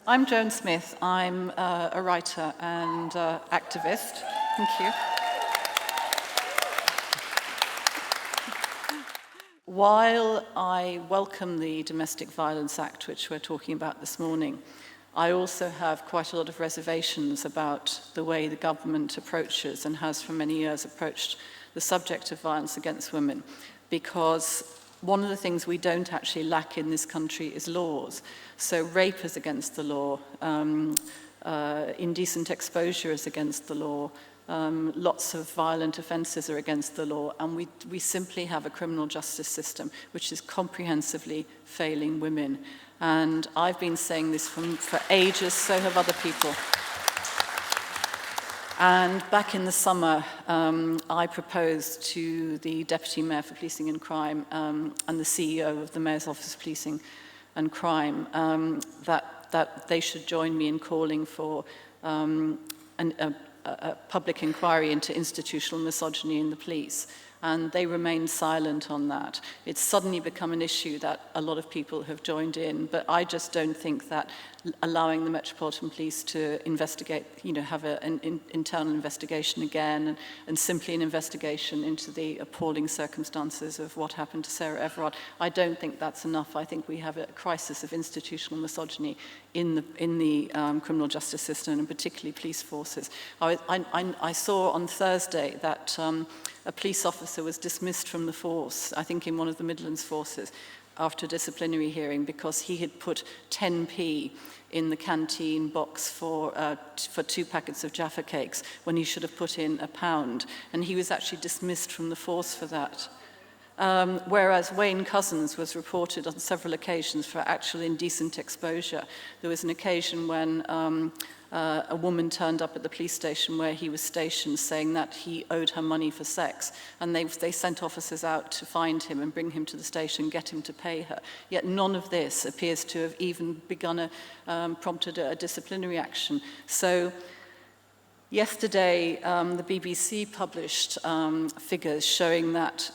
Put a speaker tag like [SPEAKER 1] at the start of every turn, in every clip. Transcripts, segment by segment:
[SPEAKER 1] I'm Joan Smith. I'm a writer and activist. Thank you. While I welcome the Domestic Violence Act, which we're talking about this morning, I also have quite a lot of reservations about the way the government approaches and has for many years approached the subject of violence against women, because one of the things we don't actually lack in this country is laws. So rape is against the law, indecent exposure is against the law, lots of violent offences are against the law, and we simply have a criminal justice system which is comprehensively failing women. And I've been saying this for ages, so have other people. And back in the summer, I proposed to the Deputy Mayor for Policing and Crime and the CEO of the Mayor's Office of Policing and Crime that they should join me in calling for a public inquiry into institutional misogyny in the police. And they remained silent on that. It's suddenly become an issue that a lot of people have joined in, but I just don't think that allowing the Metropolitan Police to investigate, have an internal investigation again, and simply an investigation into the appalling circumstances of what happened to Sarah Everard, I don't think that's enough. I think we have a crisis of institutional misogyny in the criminal justice system, and particularly police forces. I saw on Thursday that a police officer was dismissed from the force, I think in one of the Midlands forces, after a disciplinary hearing because he had put 10p in the canteen box for 2 packets of Jaffa cakes when he should have put in £1, and he was actually dismissed from the force for that. Whereas Wayne Couzens was reported on several occasions for actual indecent exposure. There was an occasion when a woman turned up at the police station where he was stationed saying that he owed her money for sex, and they sent officers out to find him and bring him to the station, get him to pay her. Yet none of this appears to have even prompted a disciplinary action. So yesterday, the BBC published figures showing that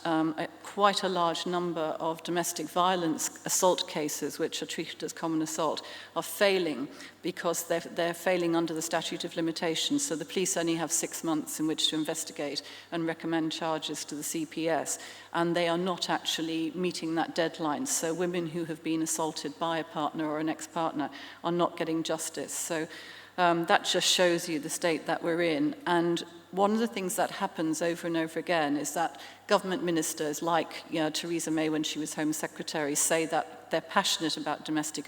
[SPEAKER 1] quite a large number of domestic violence assault cases, which are treated as common assault, are failing because they're failing under the statute of limitations. So the police only have 6 months in which to investigate and recommend charges to the CPS, and they are not actually meeting that deadline. So women who have been assaulted by a partner or an ex-partner are not getting justice. So that just shows you the state that we're in. And one of the things that happens over and over again is that government ministers, like Theresa May when she was Home Secretary, say that they're passionate about domestic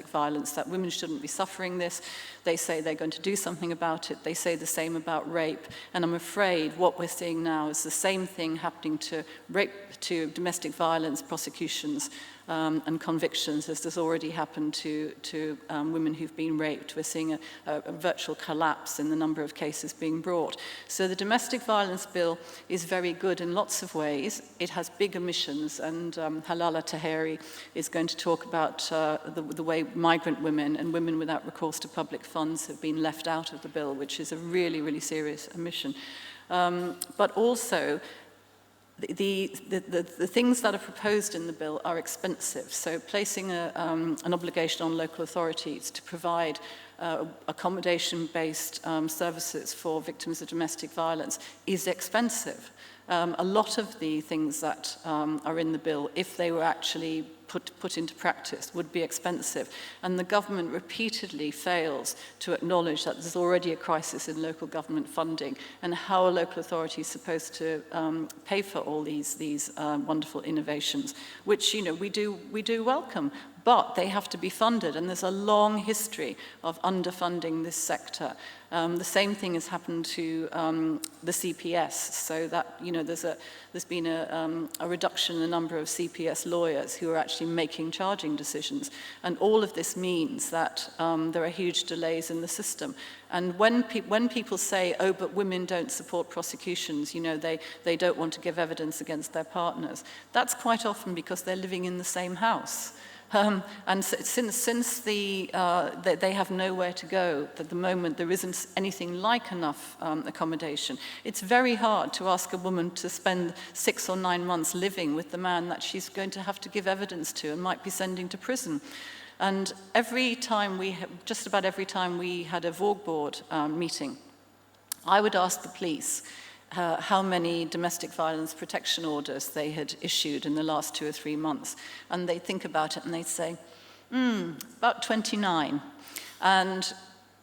[SPEAKER 1] violence, that women shouldn't be suffering this. They say they're going to do something about it. They say the same about rape. And I'm afraid what we're seeing now is the same thing happening to domestic violence prosecutions and convictions as there's already happened to women who've been raped. We're seeing a virtual collapse in the number of cases being brought. So the domestic violence bill is very good in lots of ways. It has big omissions, and Halaleh Taheri is going to talk about the way migrant women and women without recourse to public funds have been left out of the bill, which is a really, really serious omission. But also, the things that are proposed in the bill are expensive. So placing an obligation on local authorities to provide accommodation-based services for victims of domestic violence is expensive. A lot of the things that are in the bill, if they were actually put into practice, would be expensive. And the government repeatedly fails to acknowledge that there's already a crisis in local government funding, and how a local authority is supposed to pay for all these wonderful innovations, which we do welcome. But they have to be funded, and there's a long history of underfunding this sector. The same thing has happened to the CPS, so that there's been a reduction in the number of CPS lawyers who are actually making charging decisions, and all of this means that there are huge delays in the system. And when people say, "Oh, but women don't support prosecutions," they don't want to give evidence against their partners, that's quite often because they're living in the same house. And since they have nowhere to go at the moment, there isn't anything like enough accommodation. It's very hard to ask a woman to spend 6 or 9 months living with the man that she's going to have to give evidence to and might be sending to prison. And just about every time we had a Vorg board meeting, I would ask the police how many domestic violence protection orders they had issued in the last 2 or 3 months. And they'd think about it and they'd say, about 29. And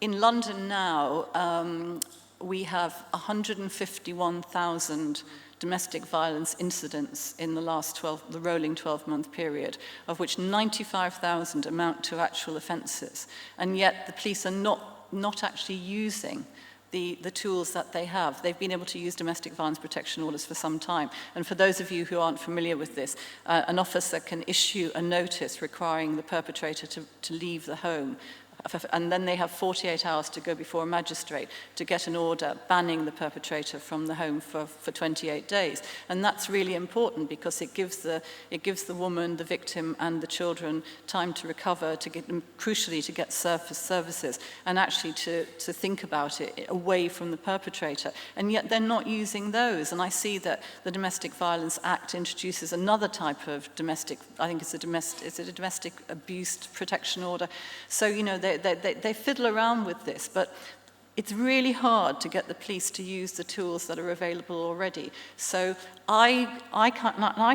[SPEAKER 1] in London now, we have 151,000 domestic violence incidents in the rolling 12-month period, of which 95,000 amount to actual offences. And yet the police are not actually using the tools that they have. They've been able to use domestic violence protection orders for some time. And for those of you who aren't familiar with this, an officer can issue a notice requiring the perpetrator to leave the home. And then they have 48 hours to go before a magistrate to get an order banning the perpetrator from the home for 28 days. And that's really important because it gives the woman, the victim, and the children time to recover, crucially to get services, and actually to think about it away from the perpetrator. And yet they're not using those. And I see that the Domestic Violence Act introduces another type of domestic abuse protection order. So, you know, they fiddle around with this, but it's really hard to get the police to use the tools that are available already. So I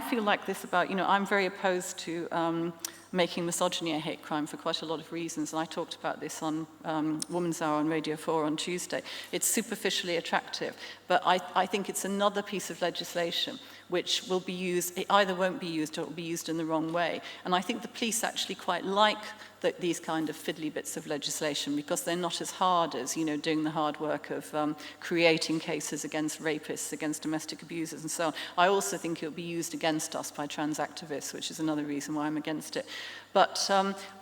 [SPEAKER 1] feel like this about, you know, I'm very opposed to making misogyny a hate crime for quite a lot of reasons, and I talked about this on Woman's Hour on Radio 4 on Tuesday. It's superficially attractive, but I think it's another piece of legislation which will be used, it either won't be used or it will be used in the wrong way. And I think the police actually quite like these kind of fiddly bits of legislation because they're not as hard as, you know, doing the hard work of creating cases against rapists, against domestic abusers and so on. I also think it will be used against us by trans activists, which is another reason why I'm against it. But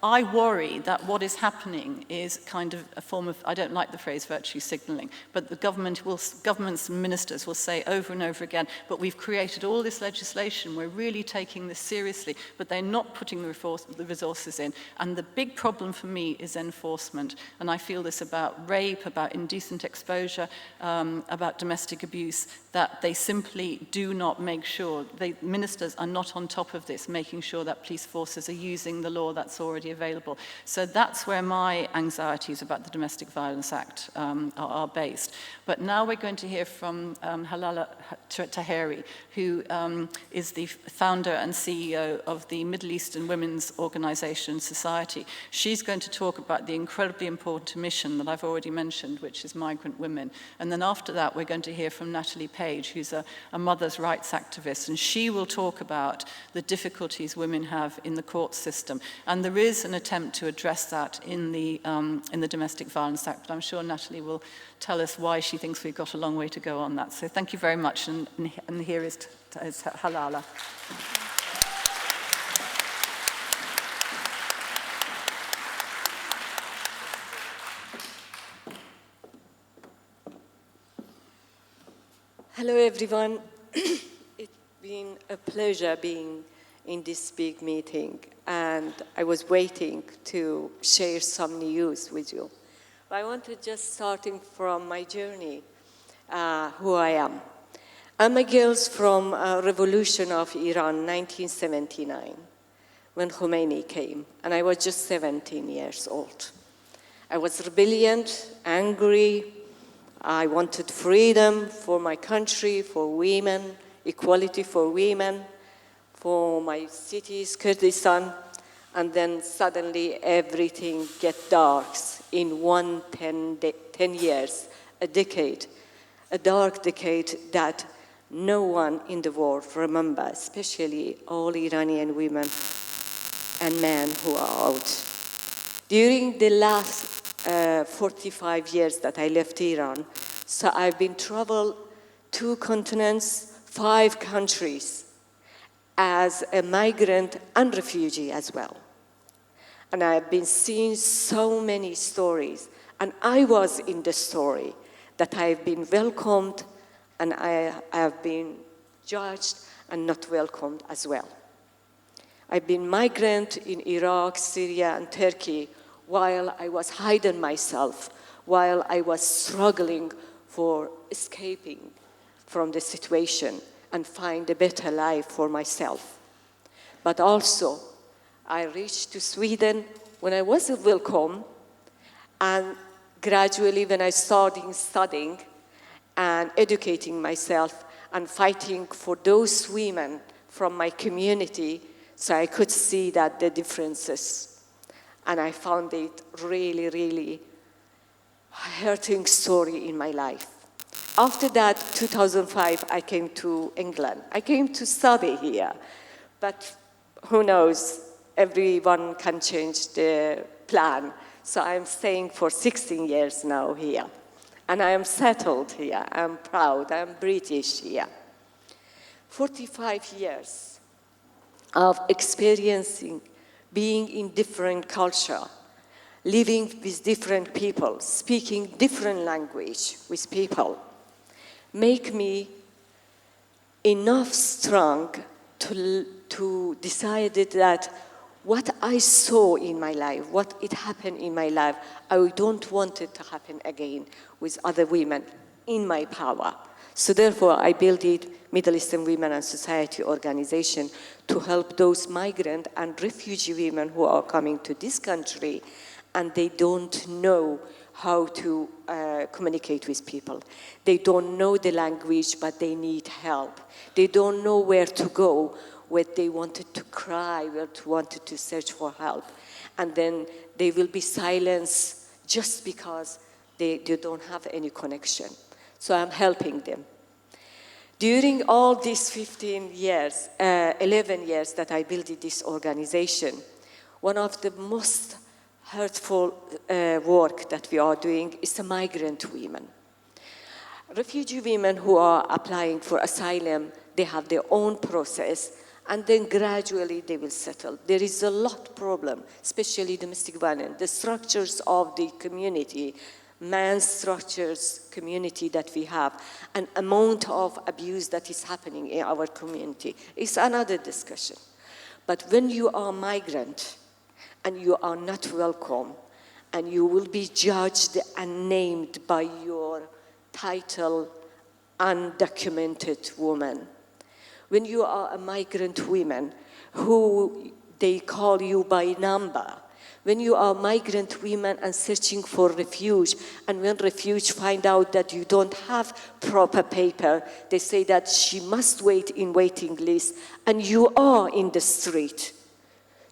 [SPEAKER 1] I worry that what is happening is kind of a form of, I don't like the phrase virtue signalling, but the government's ministers will say over and over again, but we've created all this legislation, we're really taking this seriously, but they're not putting the resources in. And the big problem for me is enforcement. And I feel this about rape, about indecent exposure, about domestic abuse, that they simply do not make sure, ministers are not on top of this, making sure that police forces are using the law that's already available. So that's where my anxieties about the Domestic Violence Act are based. But now we're going to hear from Halaleh Taheri, who is the founder and CEO of the Middle Eastern Women's Organization Society. She's going to talk about the incredibly important mission that I've already mentioned, which is migrant women. And then after that, we're going to hear from Natalie Page, who's a mother's rights activist, and she will talk about the difficulties women have in the court system. And there is an attempt to address that in the Domestic Violence Act, but I'm sure Natalie will tell us why she thinks we've got a long way to go on that. So thank you very much, and here is Halaleh.
[SPEAKER 2] Hello, everyone. It's been a pleasure being in this big meeting, and I was waiting to share some news with you. But I want to just starting from my journey, who I am. I'm a girl from revolution of Iran, 1979, when Khomeini came, and I was just 17 years old. I was rebellious, angry. I wanted freedom for my country, for women, equality for women, for my cities, Kurdistan, and then suddenly everything get dark in 10 years, a decade, a dark decade that no one in the world remembers, especially all Iranian women and men who are out. During the last 45 years that I left Iran, so I've been traveled 2 continents, 5 countries, as a migrant and refugee as well. And I've been seeing so many stories, and I was in the story that I've been welcomed, and I have been judged and not welcomed as well. I've been migrant in Iraq, Syria, and Turkey, while I was hiding myself, while I was struggling for escaping from the situation and find a better life for myself. But also, I reached to Sweden, when I was welcome, and gradually when I started studying and educating myself and fighting for those women from my community, so I could see that the differences. And I found it really, really hurting story in my life. After that, 2005, I came to England. I came to study here. But who knows, everyone can change their plan. So I'm staying for 16 years now here. And I am settled here. I'm proud. I'm British here. 45 years of experiencing being in different culture, living with different people, speaking different language with people, make me enough strong to decide that what I saw in my life, what it happened in my life, I don't want it to happen again with other women in my power. So therefore, I built it Middle Eastern Women and Society organization to help those migrant and refugee women who are coming to this country and they don't know how to communicate with people. They don't know the language, but they need help. They don't know where to go, where they wanted to cry, where they wanted to search for help. And then they will be silenced just because they don't have any connection. So I'm helping them. During all these 11 years that I built this organization, one of the most hurtful work that we are doing is the migrant women. Refugee women who are applying for asylum, they have their own process, and then gradually they will settle. There is a lot of problem, especially domestic violence, the structures of the community, man's structures community that we have, an amount of abuse that is happening in our community is another discussion. But when you are migrant and you are not welcome and you will be judged and named by your title, undocumented woman, when you are a migrant woman who they call you by number, when you are migrant women and searching for refuge, and when refuge find out that you don't have proper paper, they say that she must wait in waiting list, and you are in the street.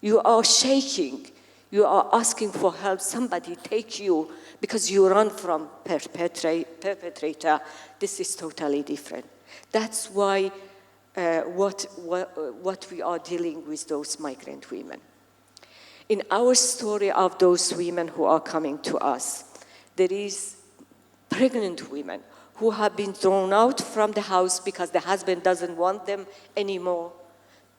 [SPEAKER 2] You are shaking. You are asking for help. Somebody take you because you run from perpetrator. This is totally different. That's why what we are dealing with those migrant women. In our story of those women who are coming to us, there is pregnant women who have been thrown out from the house because the husband doesn't want them anymore,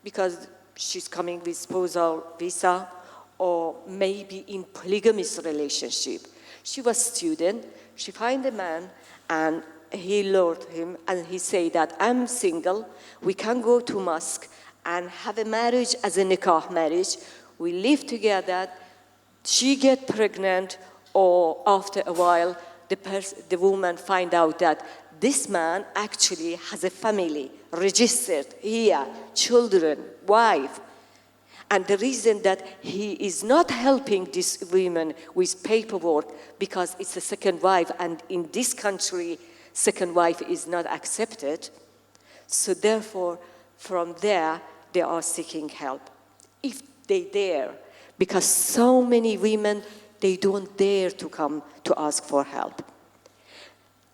[SPEAKER 2] because she's coming with spousal visa, or maybe in polygamous relationship. She was student, she find a man, and he lured him, and he said that I'm single, we can go to mosque and have a marriage as a nikah marriage. We live together, she get pregnant, or after a while, the woman find out that this man actually has a family, registered here, children, wife. And the reason that he is not helping these women with paperwork because it's a second wife, and in this country, second wife is not accepted. So therefore, from there, they are seeking help. If they dare, because so many women, they don't dare to come to ask for help.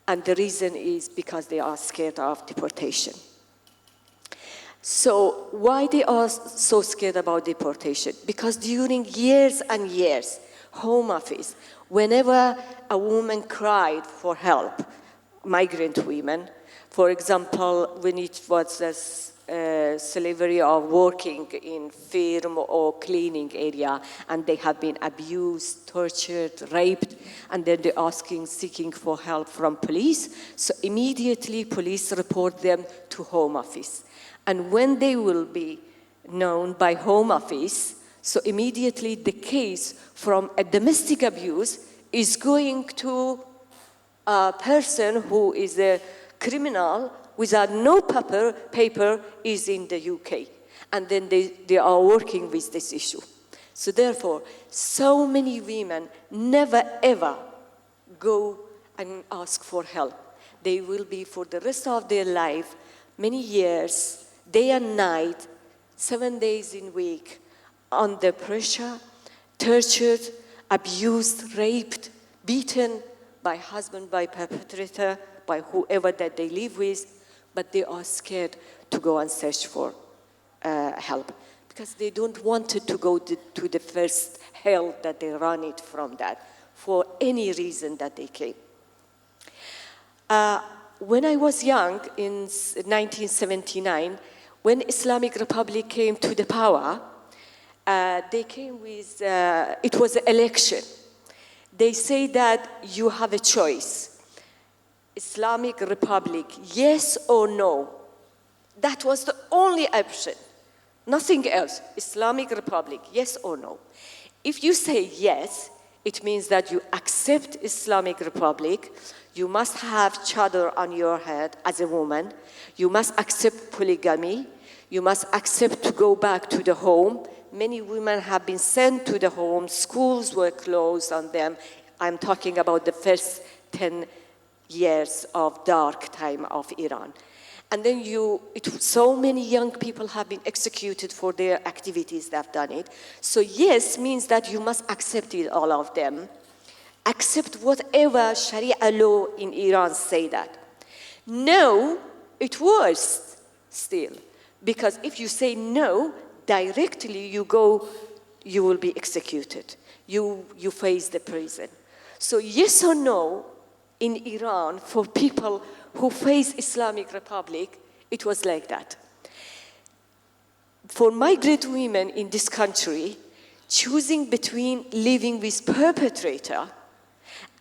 [SPEAKER 2] And the reason is because they are scared of deportation. So why they are so scared about deportation? Because during years and years, Home Office, whenever a woman cried for help, migrant women, for example, when it was slavery or working in firm or cleaning area, and they have been abused, tortured, raped, and then they're seeking for help from police. So immediately police report them to Home Office. And when they will be known by Home Office, so immediately the case from a domestic abuse is going to a person who is a criminal without no paper is in the UK. And then they are working with this issue. So therefore, so many women never ever go and ask for help. They will be for the rest of their life, many years, day and night, 7 days in a week, under pressure, tortured, abused, raped, beaten by husband, by perpetrator, by whoever that they live with, but they are scared to go and search for help because they don't want to go to the first hell that they run it from that for any reason that they came. When I was young, in 1979, when Islamic Republic came to the power, they came with, it was an election. They say that you have a choice. Islamic Republic, yes or no? That was the only option. Nothing else. Islamic Republic, yes or no? If you say yes, it means that you accept Islamic Republic. You must have chador on your head as a woman. You must accept polygamy. You must accept to go back to the home. Many women have been sent to the home. Schools were closed on them. I'm talking about the first 10 years of dark time of Iran. And then so many young people have been executed for their activities that have done it. So yes means that you must accept it, all of them. Accept whatever Sharia law in Iran say that. No, it worse still. Because if you say no, directly you will be executed. You face the prison. So yes or no, in Iran, for people who face Islamic Republic, it was like that. For migrant women in this country, choosing between living with perpetrator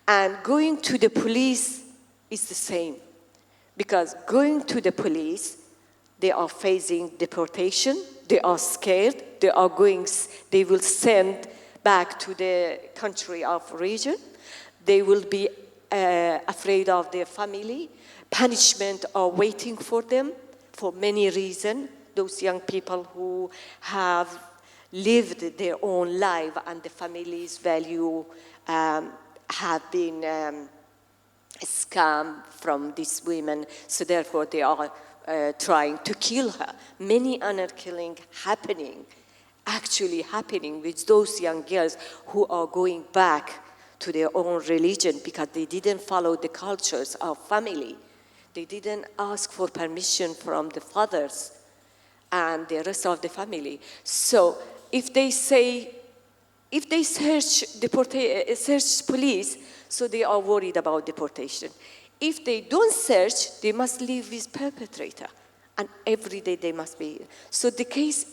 [SPEAKER 2] and going to the police is the same. Because going to the police, they are facing deportation, they are scared, they will send back to the country of origin, they will be afraid of their family, punishment are waiting for them for many reasons. Those young people who have lived their own life and the family's value have been scammed from these women, so therefore they are trying to kill her. Many honor killing actually happening with those young girls who are going back to their own religion because they didn't follow the cultures of family. They didn't ask for permission from the fathers and the rest of the family. So if they search police, so they are worried about deportation. If they don't search, they must live with perpetrator. And every day they must be. So the case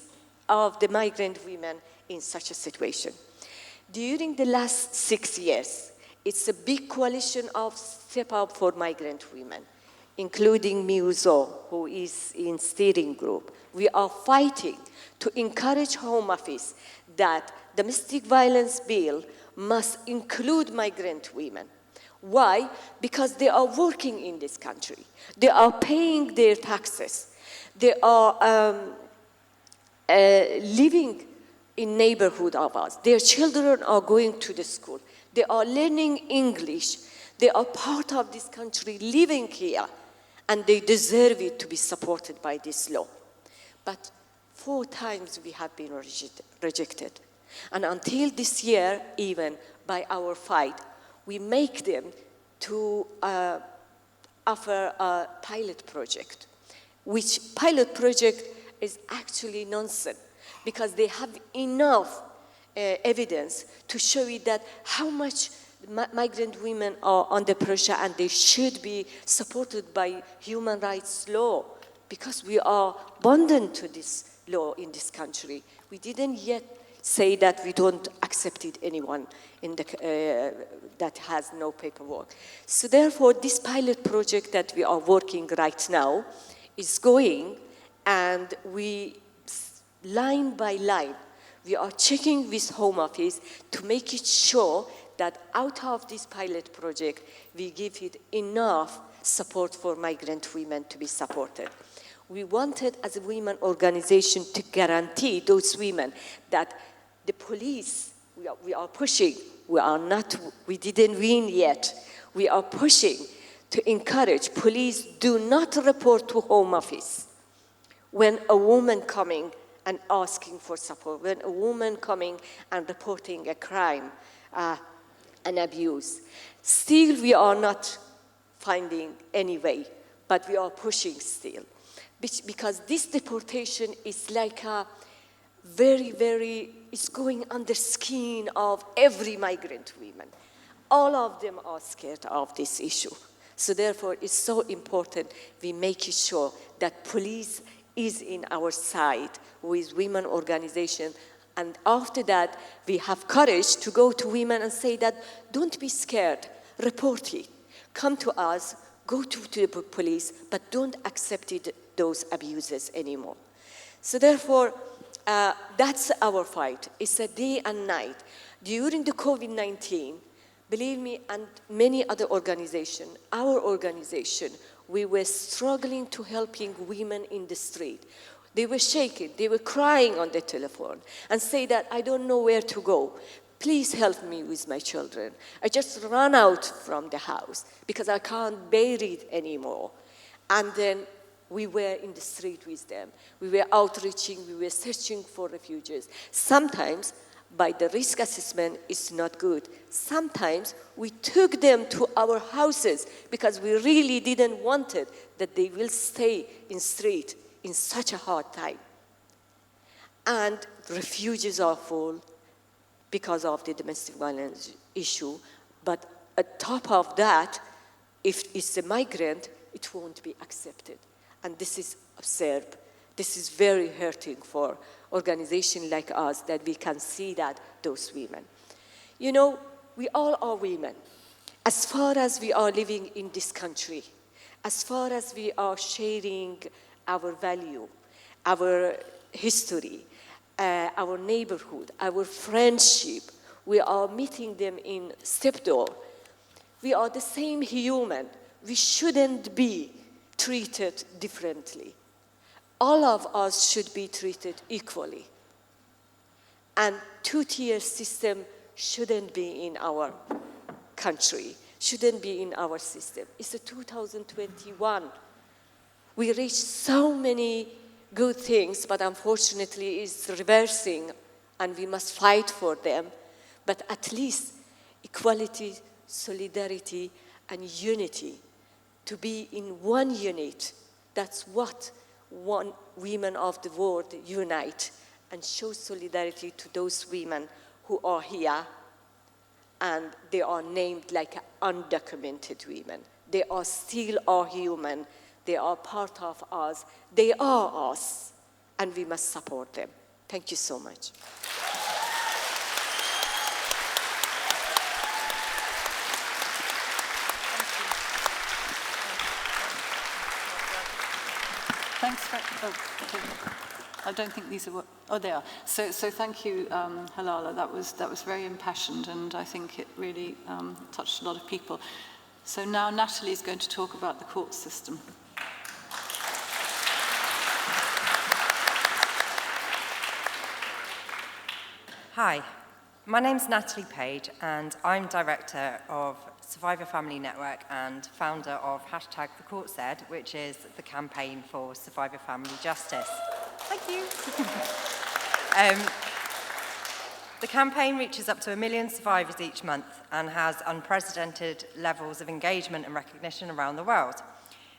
[SPEAKER 2] of the migrant women in such a situation. During the last 6 years, it's a big coalition of Step Up for Migrant Women, including MEWSo, who is in steering group. We are fighting to encourage Home Office that domestic violence bill must include migrant women. Why? Because they are working in this country. They are paying their taxes. They are living in neighborhood of us. Their children are going to the school. They are learning English. They are part of this country living here, and they deserve it to be supported by this law. But 4 times we have been rejected. And until this year, even by our fight, we make them to offer a pilot project, which pilot project is actually nonsense because they have enough evidence to show you that how much migrant women are under pressure and they should be supported by human rights law because we are bound to this law in this country. We didn't yet say that we don't accept it anyone in the, that has no paperwork. So therefore, this pilot project that we are working right now is going, and we, line by line, we are checking with Home Office to make it sure that out of this pilot project, we give it enough support for migrant women to be supported. We wanted, as a women organization, to guarantee those women that the police, we are pushing. We didn't win yet. We are pushing to encourage police do not report to Home Office when a woman coming and asking for support, when a woman coming and reporting a crime, an abuse. Still, we are not finding any way, but we are pushing still. Because this deportation is like a it's going under skin of every migrant woman. All of them are scared of this issue. So therefore, it's so important we make sure that police is in our side with women organization. And after that, we have courage to go to women and say that, don't be scared, report it. Come to us, go to the police, but don't accept those abuses anymore. So therefore, that's our fight. It's a day and night. During the COVID-19, believe me, and many other organizations, our organization, we were struggling to helping women in the street. They were shaking, they were crying on the telephone and say that, I don't know where to go. Please help me with my children. I just ran out from the house because I can't bear it anymore. And then we were in the street with them. We were outreaching, we were searching for refugees. Sometimes, by the risk assessment, it's not good. Sometimes, we took them to our houses because we really didn't want it, that they will stay in street in such a hard time. And refugees are full because of the domestic violence issue. But on top of that, if it's a migrant, it won't be accepted. And this is absurd. This is very hurting for organizations like us that we can see that those women. You know, we all are women. As far as we are living in this country, as far as we are sharing our value, our history, our neighborhood, our friendship, we are meeting them in step door. We are the same human. We shouldn't be treated differently. All of us should be treated equally. And two-tier system shouldn't be in our country, shouldn't be in our system. It's a 2021. We reached so many good things, but unfortunately it's reversing, and we must fight for them. But at least equality, solidarity, and unity, to be in one unit, that's what women of the world unite and show solidarity to those women who are here, and they are named like undocumented women. They are still are human. They are part of us. They are us, and we must support them. Thank you so much.
[SPEAKER 1] Thanks. I don't think these are what. Oh, they are. So thank you, Halaleh. That was very impassioned, and I think it really touched a lot of people. So now Natalie is going to talk about the court system.
[SPEAKER 3] Hi, my name's Natalie Page, and I'm Director of Survivor Family Network and founder of #TheCourtSaid, which is the campaign for Survivor Family Justice. Thank you. The campaign reaches up to 1 million survivors each month and has unprecedented levels of engagement and recognition around the world.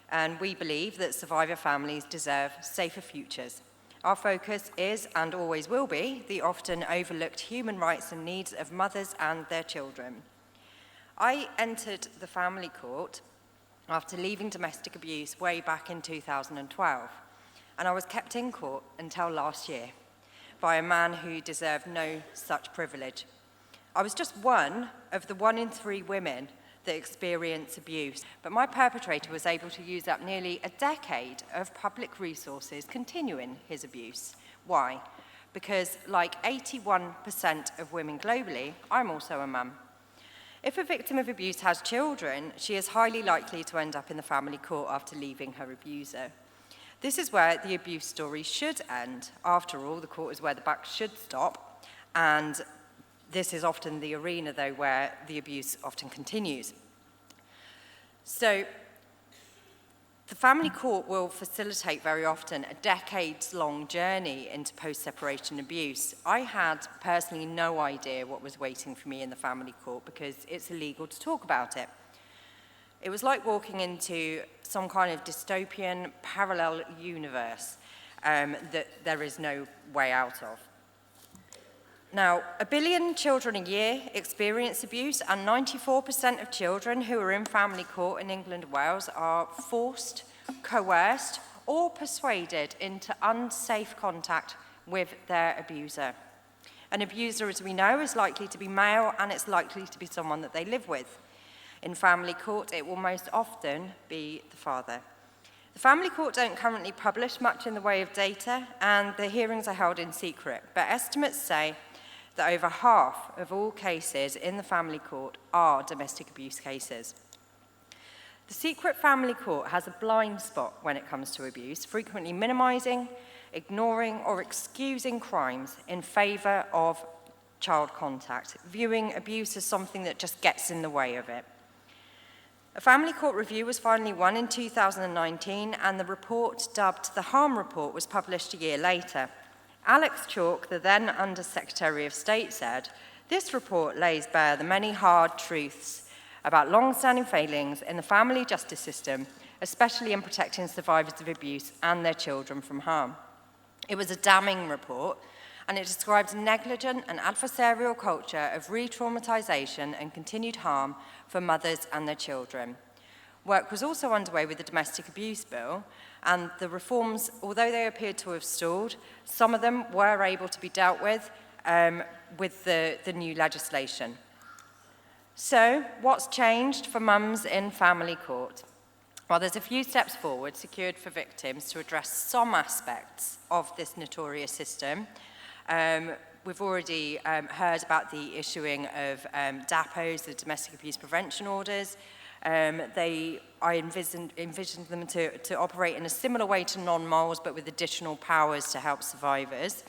[SPEAKER 3] And we believe that survivor families deserve safer futures. Our focus is, and always will be, the often overlooked human rights and needs of mothers and their children. I entered the family court after leaving domestic abuse way back in 2012, and I was kept in court until last year by a man who deserved no such privilege. I was just one of the 1 in 3 women that experience abuse, but my perpetrator was able to use up nearly a decade of public resources continuing his abuse. Why? Because like 81% of women globally, I'm also a mum. If a victim of abuse has children, she is highly likely to end up in the family court after leaving her abuser. This is where the abuse story should end. After all, the court is where the buck should stop, And this is often the arena, though, where the abuse often continues. So the family court will facilitate very often a decades-long journey into post-separation abuse. I had personally no idea what was waiting for me in the family court because it's illegal to talk about it. It was like walking into some kind of dystopian parallel universe that there is no way out of. Now, 1 billion children a year experience abuse, and 94% of children who are in family court in England and Wales are forced, coerced, or persuaded into unsafe contact with their abuser. An abuser, as we know, is likely to be male, and it's likely to be someone that they live with. In family court, it will most often be the father. The family court don't currently publish much in the way of data, and the hearings are held in secret, but estimates say that over half of all cases in the family court are domestic abuse cases. The secret family court has a blind spot when it comes to abuse, frequently minimising, ignoring, or excusing crimes in favour of child contact, viewing abuse as something that just gets in the way of it. A family court review was finally won in 2019, and the report, dubbed the Harm Report, was published a year later. Alex Chalk, the then Under-Secretary of State, said, "This report lays bare the many hard truths about long-standing failings in the family justice system, especially in protecting survivors of abuse and their children from harm." It was a damning report, and it described a negligent and adversarial culture of re-traumatisation and continued harm for mothers and their children. Work was also underway with the Domestic Abuse Bill, and the reforms, although they appeared to have stalled, some of them were able to be dealt with the new legislation. So, what's changed for mums in family court? Well, there's a few steps forward secured for victims to address some aspects of this notorious system. We've already heard about the issuing of DAPOs, the Domestic Abuse Prevention Orders. I envisioned them to operate in a similar way to non-moles, but with additional powers to help survivors.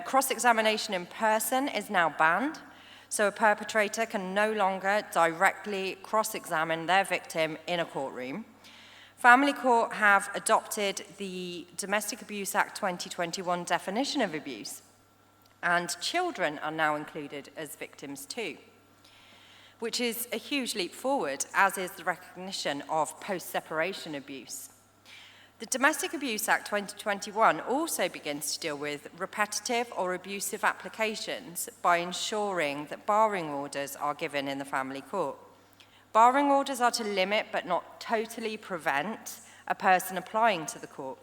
[SPEAKER 3] Cross-examination in person is now banned, so a perpetrator can no longer directly cross-examine their victim in a courtroom. Family Court have adopted the Domestic Abuse Act 2021 definition of abuse, and children are now included as victims too, which is a huge leap forward, as is the recognition of post-separation abuse. The Domestic Abuse Act 2021 also begins to deal with repetitive or abusive applications by ensuring that barring orders are given in the family court. Barring orders are to limit but not totally prevent a person applying to the court.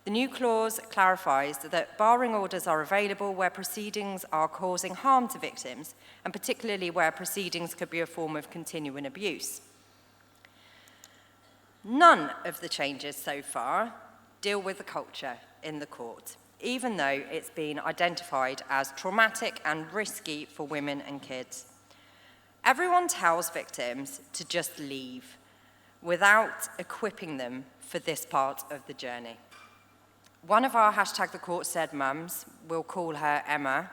[SPEAKER 3] The new clause clarifies that barring orders are available where proceedings are causing harm to victims, and particularly where proceedings could be a form of continuing abuse. None of the changes so far deal with the culture in the court, even though it's been identified as traumatic and risky for women and kids. Everyone tells victims to just leave without equipping them for this part of the journey. One of our #TheCourtSaid mums, we'll call her Emma,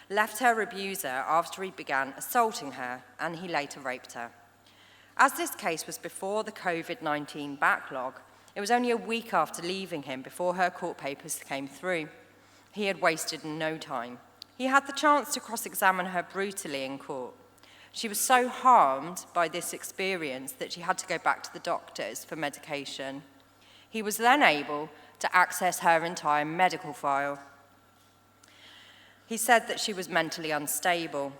[SPEAKER 3] left her abuser after he began assaulting her, and he later raped her. As this case was before the COVID-19 backlog, it was only a week after leaving him before her court papers came through. He had wasted no time. He had the chance to cross-examine her brutally in court. She was so harmed by this experience that she had to go back to the doctors for medication. He was then able to access her entire medical file. He said that she was mentally unstable.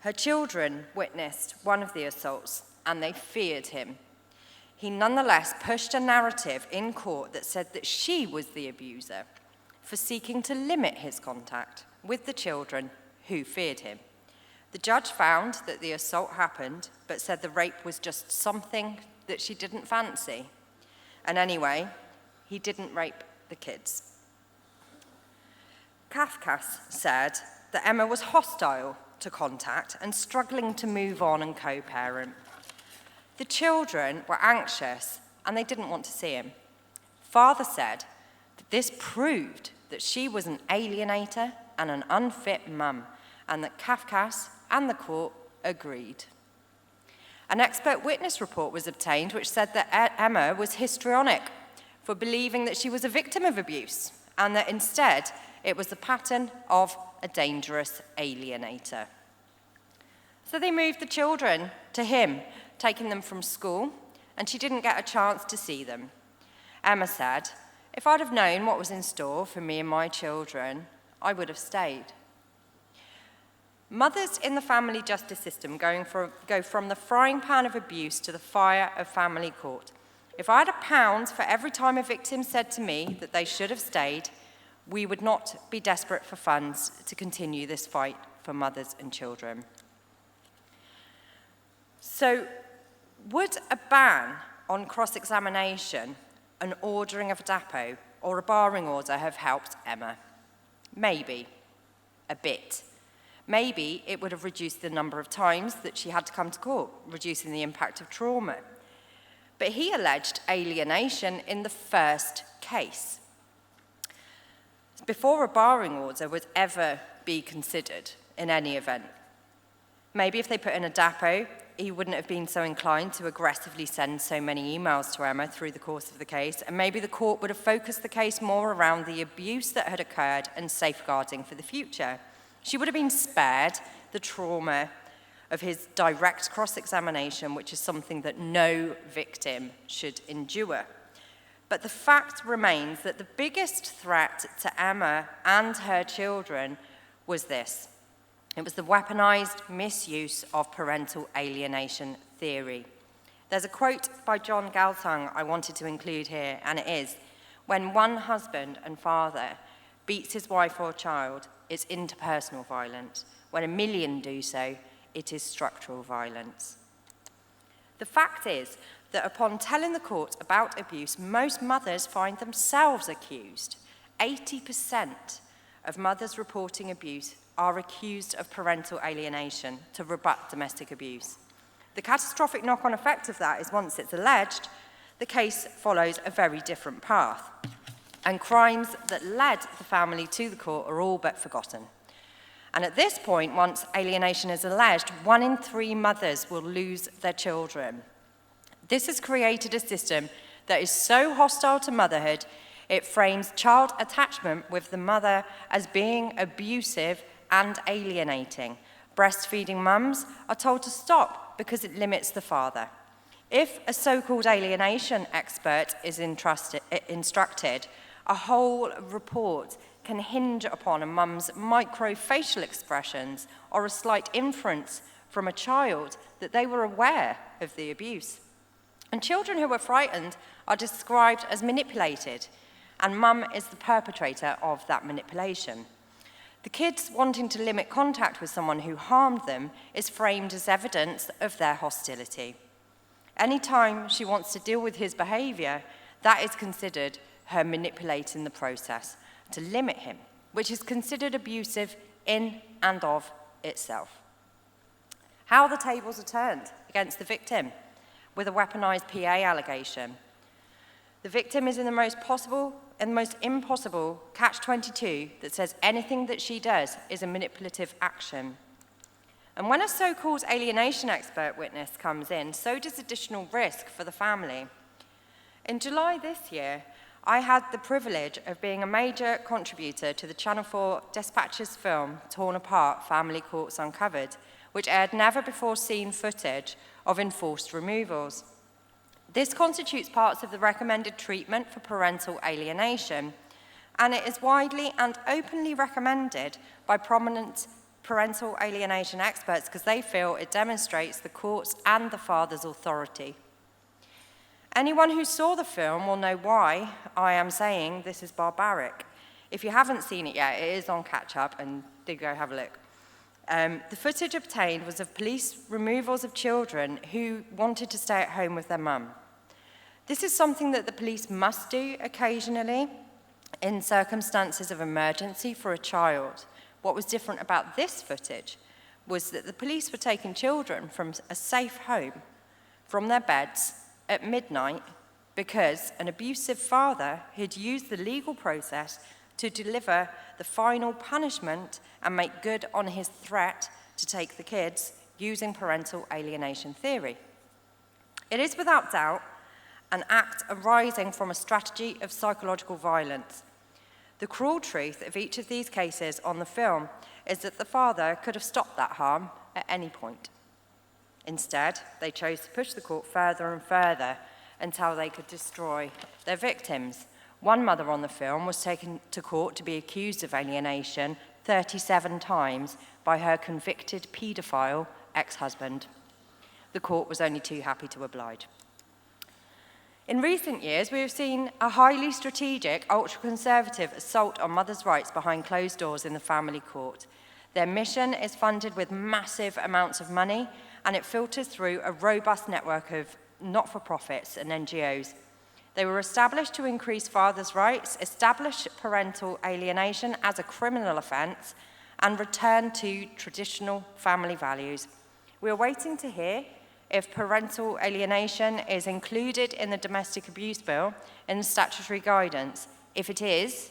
[SPEAKER 3] Her children witnessed one of the assaults, and they feared him. He nonetheless pushed a narrative in court that said that she was the abuser for seeking to limit his contact with the children who feared him. The judge found that the assault happened, but said the rape was just something that she didn't fancy. And anyway, he didn't rape the kids. Kafkas said that Emma was hostile to contact and struggling to move on and co-parent. The children were anxious and they didn't want to see him. Father said that this proved that she was an alienator and an unfit mum, and that Kafkas and the court agreed. An expert witness report was obtained which said that Emma was histrionic for believing that she was a victim of abuse, and that instead it was the pattern of a dangerous alienator. So they moved the children to him, taking them from school, and she didn't get a chance to see them. Emma said, "If I'd have known what was in store for me and my children, I would have stayed." Mothers in the family justice system go from the frying pan of abuse to the fire of family court. If I had £1 for every time a victim said to me that they should have stayed, we would not be desperate for funds to continue this fight for mothers and children. So, would a ban on cross-examination, an ordering of a DAPO, or a barring order have helped Emma? Maybe. A bit. Maybe it would have reduced the number of times that she had to come to court, reducing the impact of trauma. But he alleged alienation in the first case. Before a barring order would ever be considered in any event. Maybe if they put in a DAPO, he wouldn't have been so inclined to aggressively send so many emails to Emma through the course of the case, and maybe the court would have focused the case more around the abuse that had occurred and safeguarding for the future. She would have been spared the trauma of his direct cross-examination, which is something that no victim should endure. But the fact remains that the biggest threat to Emma and her children was this. It was the weaponized misuse of parental alienation theory. There's a quote by John Galtung I wanted to include here, and it is, "When one husband and father beats his wife or child, it's interpersonal violence. When 1 million do so, it is structural violence." The fact is that upon telling the court about abuse, most mothers find themselves accused. 80% of mothers reporting abuse are accused of parental alienation to rebut domestic abuse. The catastrophic knock-on effect of that is once it's alleged, the case follows a very different path, and crimes that led the family to the court are all but forgotten. And at this point, once alienation is alleged, 1 in 3 mothers will lose their children. This has created a system that is so hostile to motherhood, it frames child attachment with the mother as being abusive and alienating. Breastfeeding mums are told to stop because it limits the father. If a so-called alienation expert is instructed, a whole report can hinge upon a mum's microfacial expressions or a slight inference from a child that they were aware of the abuse. And children who are frightened are described as manipulated, and mum is the perpetrator of that manipulation. The kids wanting to limit contact with someone who harmed them is framed as evidence of their hostility. Any time she wants to deal with his behaviour, that is considered her manipulating the process to limit him, which is considered abusive in and of itself. How the tables are turned against the victim with a weaponised PA allegation. The victim is in the most impossible catch-22 that says anything that she does is a manipulative action. And when a so-called alienation expert witness comes in, so does additional risk for the family. In July this year, I had the privilege of being a major contributor to the Channel 4 Dispatches film, Torn Apart, Family Courts Uncovered, which aired never-before-seen footage of enforced removals. This constitutes parts of the recommended treatment for parental alienation, and it is widely and openly recommended by prominent parental alienation experts because they feel it demonstrates the court's and the father's authority. Anyone who saw the film will know why I am saying this is barbaric. If you haven't seen it yet, it is on catch-up, and do go have a look. The footage obtained was of police removals of children who wanted to stay at home with their mum. This is something that the police must do occasionally in circumstances of emergency for a child. What was different about this footage was that the police were taking children from a safe home, from their beds at midnight, because an abusive father had used the legal process to deliver the final punishment and make good on his threat to take the kids using parental alienation theory. It is without doubt an act arising from a strategy of psychological violence. The cruel truth of each of these cases on the film is that the father could have stopped that harm at any point. Instead, they chose to push the court further and further until they could destroy their victims. One mother on the film was taken to court to be accused of alienation 37 times by her convicted paedophile ex-husband. The court was only too happy to oblige. In recent years, we have seen a highly strategic, ultra-conservative assault on mothers' rights behind closed doors in the family court. Their mission is funded with massive amounts of money, and it filters through a robust network of not-for-profits and NGOs. They were established to increase fathers' rights, establish parental alienation as a criminal offence, and return to traditional family values. We are waiting to hear if parental alienation is included in the domestic abuse bill in the statutory guidance. If it is,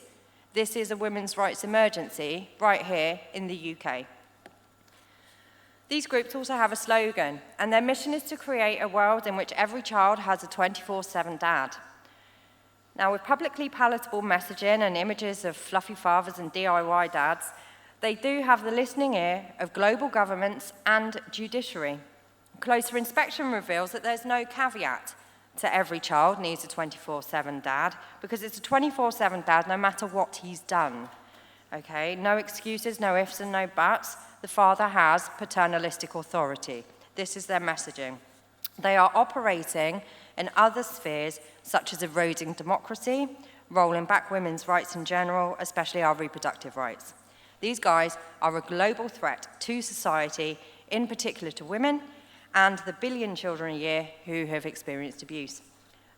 [SPEAKER 3] this is a women's rights emergency right here in the UK. These groups also have a slogan, and their mission is to create a world in which every child has a 24/7 dad. Now, with publicly palatable messaging and images of fluffy fathers and DIY dads, they do have the listening ear of global governments and judiciary. Closer inspection reveals that there's no caveat to every child needs a 24/7 dad, because it's a 24/7 dad no matter what he's done. Okay, no excuses, no ifs and no buts. The father has paternalistic authority. This is their messaging. They are operating in other spheres, such as eroding democracy, rolling back women's rights in general, especially our reproductive rights. These guys are a global threat to society, in particular to women, and the billion children a year who have experienced abuse.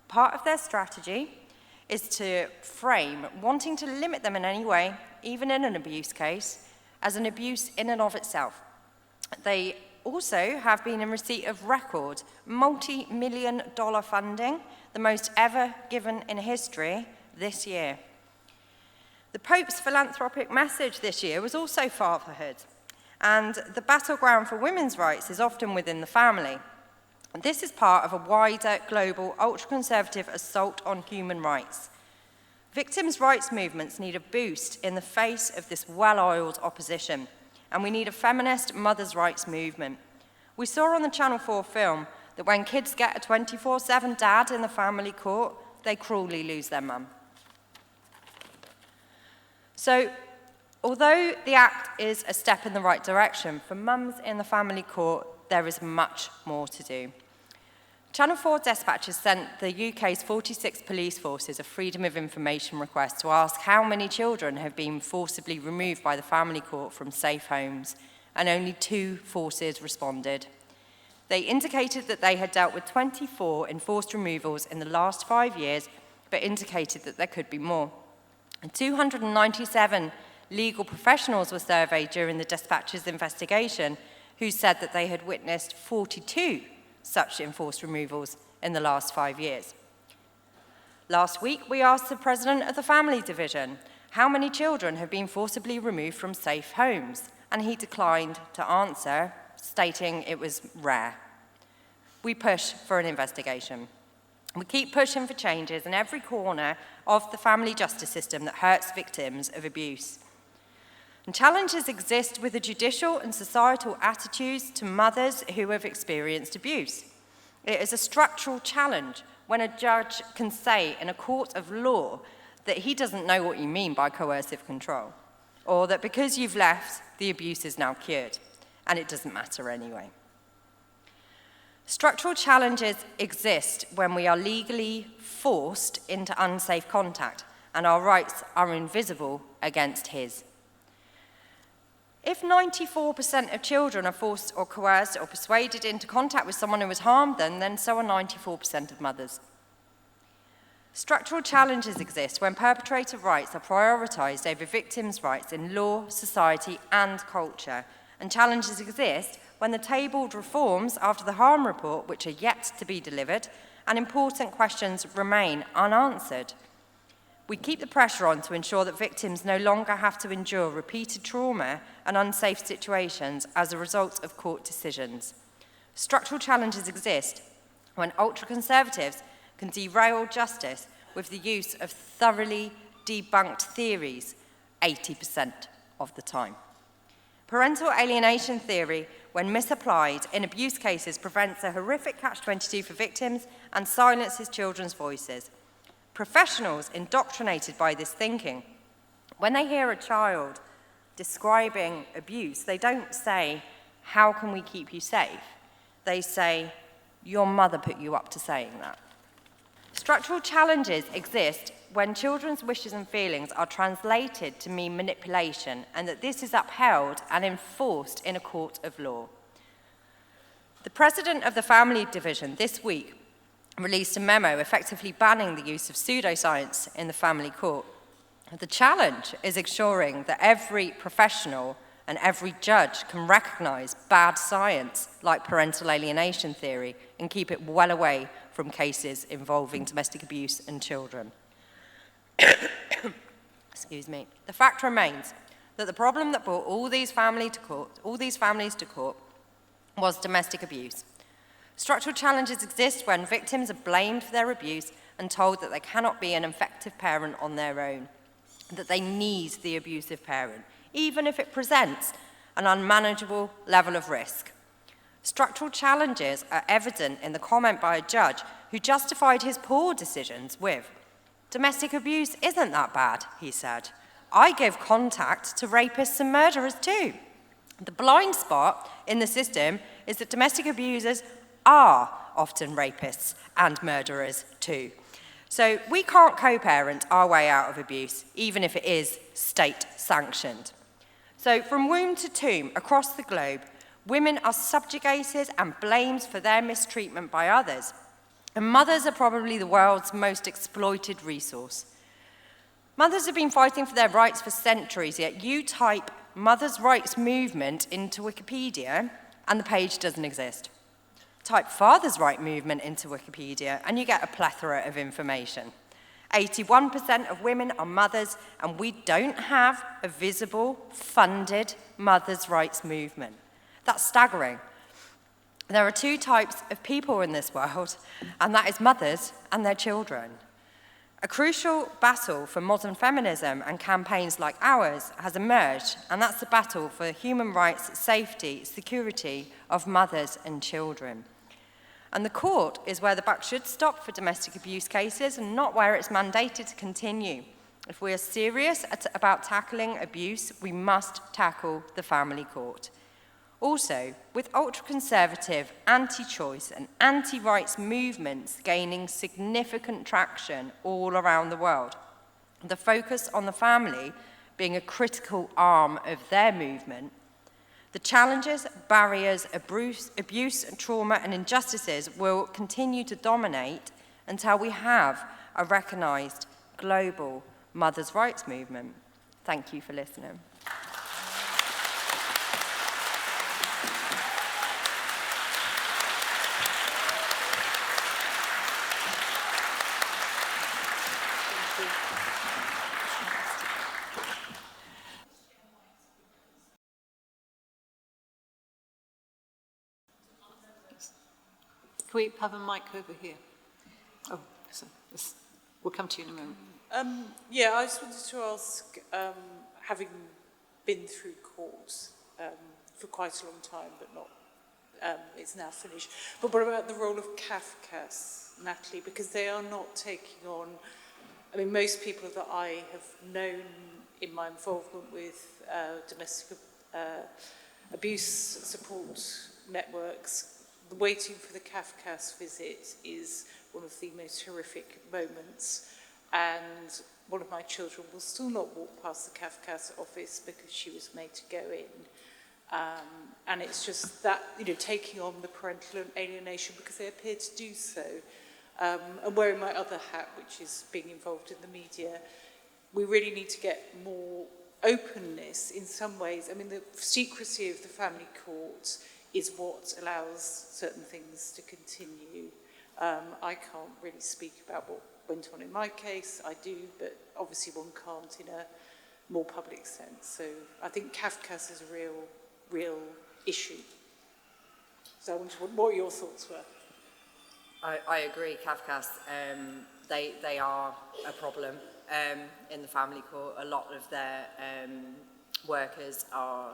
[SPEAKER 3] Part of their strategy is to frame wanting to limit them in any way, even in an abuse case, as an abuse in and of itself. They also have been in receipt of record multi-million-dollar funding, the most ever given in history this year. The Pope's philanthropic message this year was also fatherhood, and the battleground for women's rights is often within the family. And this is part of a wider global ultra-conservative assault on human rights. Victims' rights movements need a boost in the face of this well-oiled opposition, and we need a feminist mothers' rights movement. We saw on the Channel 4 film that when kids get a 24/7 dad in the family court, they cruelly lose their mum. So, although the act is a step in the right direction, for mums in the family court, there is much more to do. Channel 4 dispatchers sent the UK's 46 police forces a Freedom of Information request to ask how many children have been forcibly removed by the family court from safe homes, and only 2 forces responded. They indicated that they had dealt with 24 enforced removals in the last 5 years, but indicated that there could be more. And 297 legal professionals were surveyed during the dispatchers' investigation, who said that they had witnessed 42 such enforced removals in the last 5 years. Last week, we asked the president of the Family Division how many children have been forcibly removed from safe homes, and he declined to answer, stating it was rare. We push for an investigation. We keep pushing for changes in every corner of the family justice system that hurts victims of abuse. And challenges exist with the judicial and societal attitudes to mothers who have experienced abuse. It is a structural challenge when a judge can say in a court of law that he doesn't know what you mean by coercive control, or that because you've left, the abuse is now cured, and it doesn't matter anyway. Structural challenges exist when we are legally forced into unsafe contact and our rights are invisible against his. If 94% of children are forced or coerced or persuaded into contact with someone who has harmed them, then so are 94% of mothers. Structural challenges exist when perpetrator rights are prioritised over victims' rights in law, society and culture. And challenges exist when the tabled reforms after the harm report, which are yet to be delivered, and important questions remain unanswered. We keep the pressure on to ensure that victims no longer have to endure repeated trauma and unsafe situations as a result of court decisions. Structural challenges exist when ultra-conservatives can derail justice with the use of thoroughly debunked theories 80% of the time. Parental alienation theory, when misapplied in abuse cases, prevents a horrific catch-22 for victims and silences children's voices. Professionals indoctrinated by this thinking, when they hear a child describing abuse, they don't say, "How can we keep you safe?" They say, "Your mother put you up to saying that." Structural challenges exist when children's wishes and feelings are translated to mean manipulation, and that this is upheld and enforced in a court of law. The president of the Family Division this week released a memo effectively banning the use of pseudoscience in the family court. The challenge is ensuring that every professional and every judge can recognise bad science like parental alienation theory and keep it well away from cases involving domestic abuse and children. Excuse me. The fact remains that the problem that brought all these families to court was domestic abuse. Structural challenges exist when victims are blamed for their abuse and told that they cannot be an effective parent on their own, that they need the abusive parent, even if it presents an unmanageable level of risk. Structural challenges are evident in the comment by a judge who justified his poor decisions with, "Domestic abuse isn't that bad," he said. "I give contact to rapists and murderers too." The blind spot in the system is that domestic abusers are often rapists and murderers too. So we can't co-parent our way out of abuse, even if it is state-sanctioned. So from womb to tomb across the globe, women are subjugated and blamed for their mistreatment by others. And mothers are probably the world's most exploited resource. Mothers have been fighting for their rights for centuries, yet you type mothers' rights movement into Wikipedia and the page doesn't exist. Type fathers' right movement into Wikipedia and you get a plethora of information. 81% of women are mothers, and we don't have a visible, funded mothers' rights movement. That's staggering. There are two types of people in this world, and that is mothers and their children. A crucial battle for modern feminism and campaigns like ours has emerged, and that's the battle for human rights, safety, security of mothers and children. And the court is where the buck should stop for domestic abuse cases and not where it's mandated to continue. If we are serious about tackling abuse, we must tackle the family court. Also, with ultra-conservative, anti-choice and anti-rights movements gaining significant traction all around the world, the focus on the family being a critical arm of their movement, the challenges, barriers, abuse, trauma and injustices will continue to dominate until we have a recognised global mothers' rights movement. Thank you for listening.
[SPEAKER 1] Can we have a mic over here? Oh, so we'll come to you in a moment.
[SPEAKER 4] Yeah, I just wanted to ask, having been through court for quite a long time, but not, it's now finished. But what about the role of CAFCAS, Natalie? Because they are not taking on, I mean, most people that I have known in my involvement with domestic abuse support networks, waiting for the CAFCAS visit is one of the most horrific moments, and one of my children will still not walk past the CAFCAS office because she was made to go in. And it's just that, you know, taking on the parental alienation because they appear to do so. And wearing my other hat, which is being involved in the media, we really need to get more openness in some ways. I mean, the secrecy of the family court is what allows certain things to continue. I can't really speak about what went on in my case, I do, but obviously one can't in a more public sense. So I think Kafkas is a real issue. So I wondered what your thoughts were.
[SPEAKER 3] I agree, Kafkas. They are a problem in the family court. A lot of their workers are,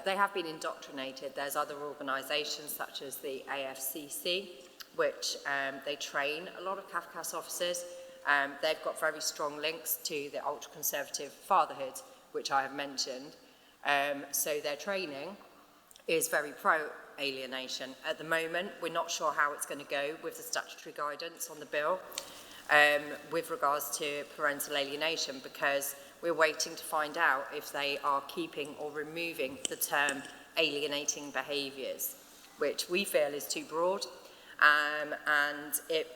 [SPEAKER 3] they have been indoctrinated. There's other organisations such as the AFCC, which they train a lot of Kafkas officers. They've got very strong links to the ultra-conservative fatherhood, which I have mentioned. So their training is very pro-alienation. At the moment, we're not sure how it's going to go with the statutory guidance on the bill with regards to parental alienation, because we're waiting to find out if they are keeping or removing the term alienating behaviours, which we feel is too broad, and it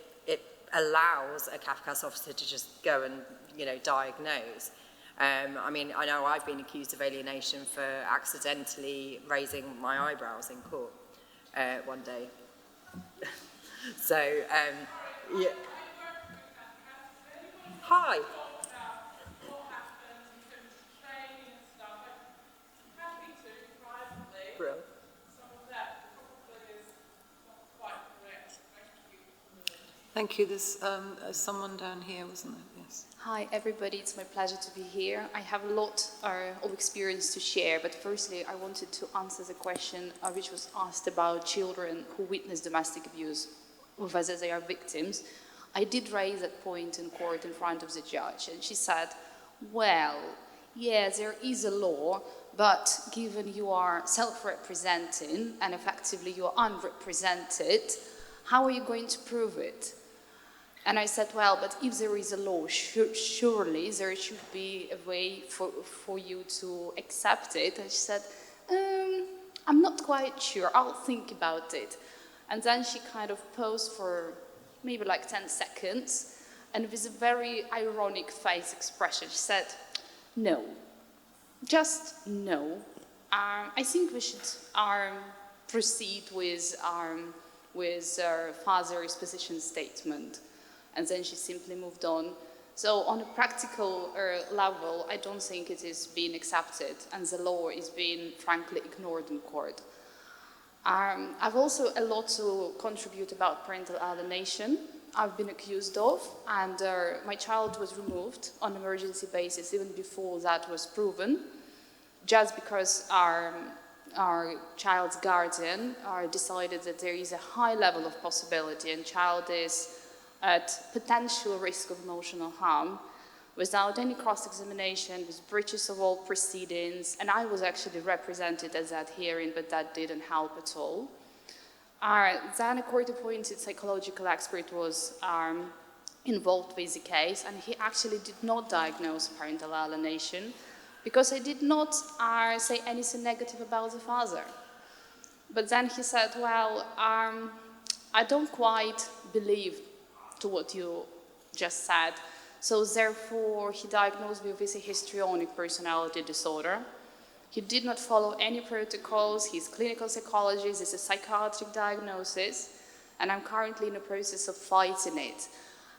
[SPEAKER 3] allows a Kafkas officer to just go and, diagnose. I mean, I know I've been accused of alienation for accidentally raising my eyebrows in court one day. So, yeah. Hi. Brilliant.
[SPEAKER 1] Thank you. There's someone down here, wasn't there? Yes.
[SPEAKER 5] Hi, everybody. It's my pleasure to be here. I have a lot of experience to share, but firstly, I wanted to answer the question which was asked about children who witness domestic abuse, whether they are victims. I did raise that point in court in front of the judge, and she said, well, yeah, there is a law, but given you are self-representing and effectively you are unrepresented, how are you going to prove it? And I said, well, but if there is a law, surely there should be a way for you to accept it. And she said, I'm not quite sure, I'll think about it. And then she kind of paused for maybe like 10 seconds, and with a very ironic face expression, she said, no, just no. I think we should proceed with our father's position statement. And then she simply moved on. So on a practical level, I don't think it is being accepted, and the law is being frankly ignored in court. I've also a lot to contribute about parental alienation. I've been accused of, and my child was removed on emergency basis even before that was proven, just because our child's guardian decided that there is a high level of possibility and child is at potential risk of emotional harm, without any cross-examination, with breaches of all proceedings, and I was actually represented at that hearing, but that didn't help at all. Then a court-appointed psychological expert was involved with the case, and he actually did not diagnose parental alienation, because I did not say anything negative about the father. But then he said, well, I don't quite believe to what you just said. So therefore, he diagnosed me with a histrionic personality disorder. He did not follow any protocols. He's a clinical psychologist. It's a psychiatric diagnosis. And I'm currently in the process of fighting it.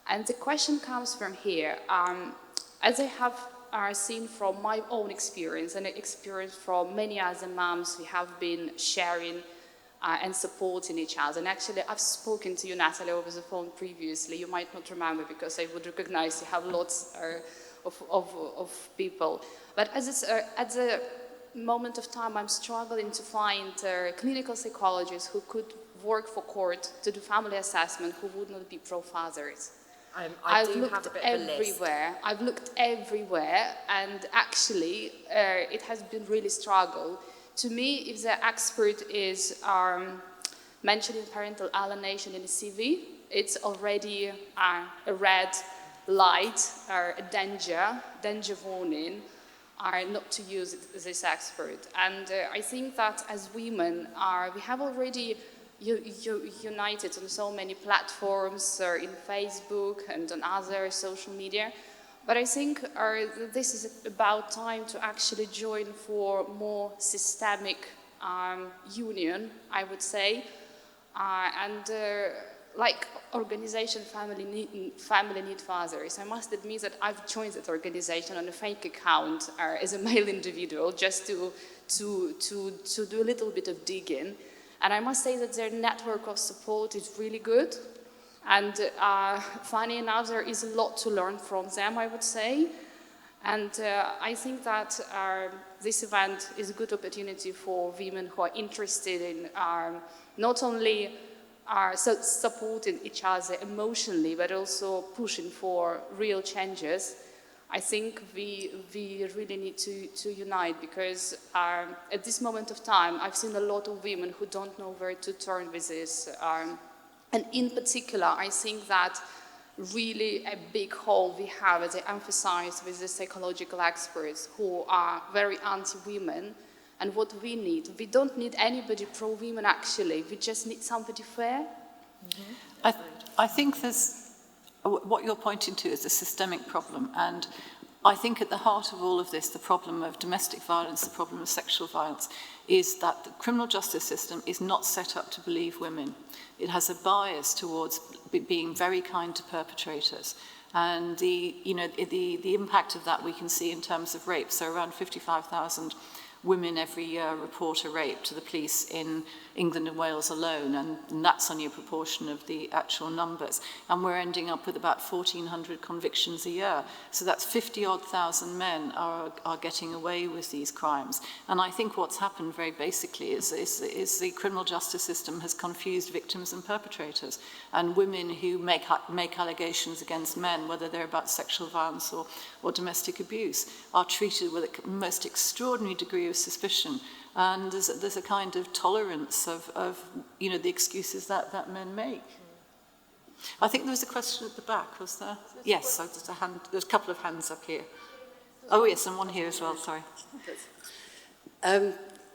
[SPEAKER 5] And the question comes from here. As I have seen from my own experience and experience from many other moms who have been sharing and supporting each other. And actually, I've spoken to you, Natalie, over the phone previously. You might not remember because I would recognize you have lots of people. But at the moment of time, I'm struggling to find clinical psychologists who could work for court to do family assessment who would not be pro-fathers. I've looked everywhere. I've looked everywhere, and actually, it has been really struggle. To me, if the expert is mentioning parental alienation in a CV, it's already a red light or a danger warning, not to use this expert. And I think that as women, we have already united on so many platforms, in Facebook and on other social media. But I think this is about time to actually join for more systemic union, I would say. And like organization Family Need Fathers, I must admit that I've joined that organization on a fake account as a male individual just to do a little bit of digging. And I must say that their network of support is really good. And funny enough, there is a lot to learn from them, I would say. And I think that this event is a good opportunity for women who are interested in not only supporting each other emotionally, but also pushing for real changes. I think we really need to unite, because at this moment of time, I've seen a lot of women who don't know where to turn with this. And in particular, I think that really a big hole we have, as I emphasized, with the psychological experts who are very anti-women. And what we don't need anybody pro-women actually, we just need somebody fair.
[SPEAKER 1] Mm-hmm. I think what you're pointing to is a systemic problem, and I think at the heart of all of this, the problem of domestic violence, the problem of sexual violence, is that the criminal justice system is not set up to believe women. It has a bias towards being very kind to perpetrators. And the impact of that we can see in terms of rape. So around 55,000 women every year report a rape to the police in England and Wales alone, and that's only a proportion of the actual numbers. And we're ending up with about 1,400 convictions a year. So that's 50-odd thousand men are getting away with these crimes. And I think what's happened very basically is the criminal justice system has confused victims and perpetrators. And women who make allegations against men, whether they're about sexual violence or domestic abuse, are treated with a most extraordinary degree of suspicion. And there's a kind of tolerance of the excuses that men make. I think there was a question at the back, was there? Yes, so there's a couple of hands up here. Oh yes, and one here as well, sorry.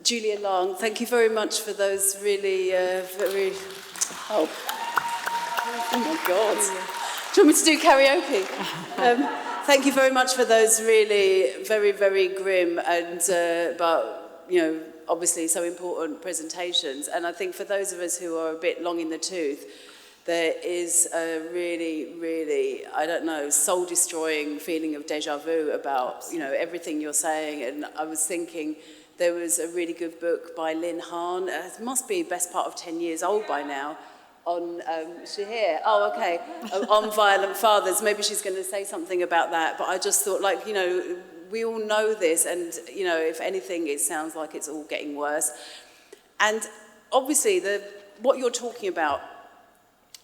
[SPEAKER 6] Julia Long, thank you very much for those really, oh my God. Do you want me to do karaoke? Thank you very much for those really very, very grim and, but, obviously so important presentations. And I think for those of us who are a bit long in the tooth, there is a really, really, I don't know, soul-destroying feeling of déjà vu about, everything you're saying. And I was thinking there was a really good book by Lynn Hahn. It must be best part of 10 years old by now. On, is she here? Oh, okay. On violent fathers. Maybe she's going to say something about that. But I just thought, we all know this, and, if anything, it sounds like it's all getting worse. And obviously, what you're talking about,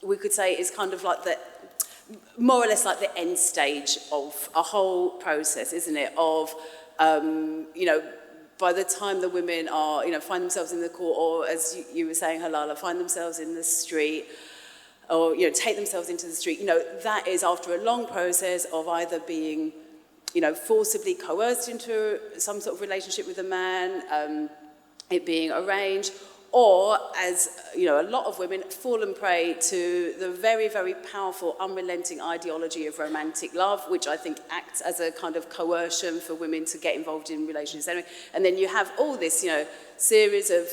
[SPEAKER 6] we could say, is kind of like more or less like the end stage of a whole process, isn't it? Of, by the time the women are, find themselves in the court, or as you were saying, Halaleh, find themselves in the street, or, take themselves into the street, that is after a long process of either being, forcibly coerced into some sort of relationship with a man, it being arranged, or, as, a lot of women fallen prey to the very, very powerful, unrelenting ideology of romantic love, which I think acts as a kind of coercion for women to get involved in relationships anyway. And then you have all this, series of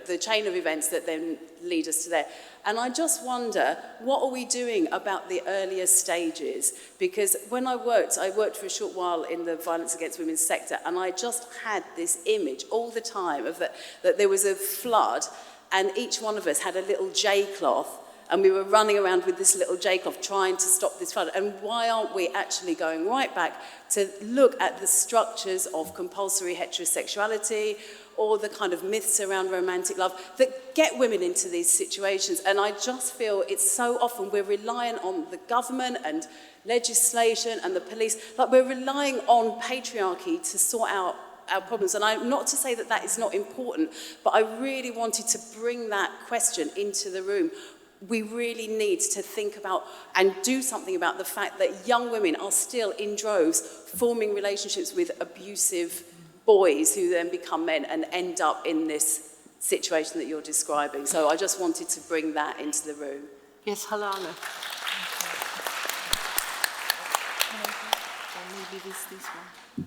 [SPEAKER 6] the chain of events that then lead us to there. And I just wonder, what are we doing about the earlier stages? Because when I worked for a short while in the violence against women's sector, and I just had this image all the time of that there was a flood, and each one of us had a little J-cloth, and we were running around with this little J-cloth trying to stop this flood. And why aren't we actually going right back to look at the structures of compulsory heterosexuality, or the kind of myths around romantic love that get women into these situations? And I just feel it's so often we're relying on the government and legislation and the police, like we're relying on patriarchy to sort out our problems. And I'm not to say that that is not important, but I really wanted to bring that question into the room. We really need to think about and do something about the fact that young women are still in droves forming relationships with abusive boys who then become men and end up in this situation that you're describing. So I just wanted to bring that into the room.
[SPEAKER 1] Yes, Halaleh. Maybe this one.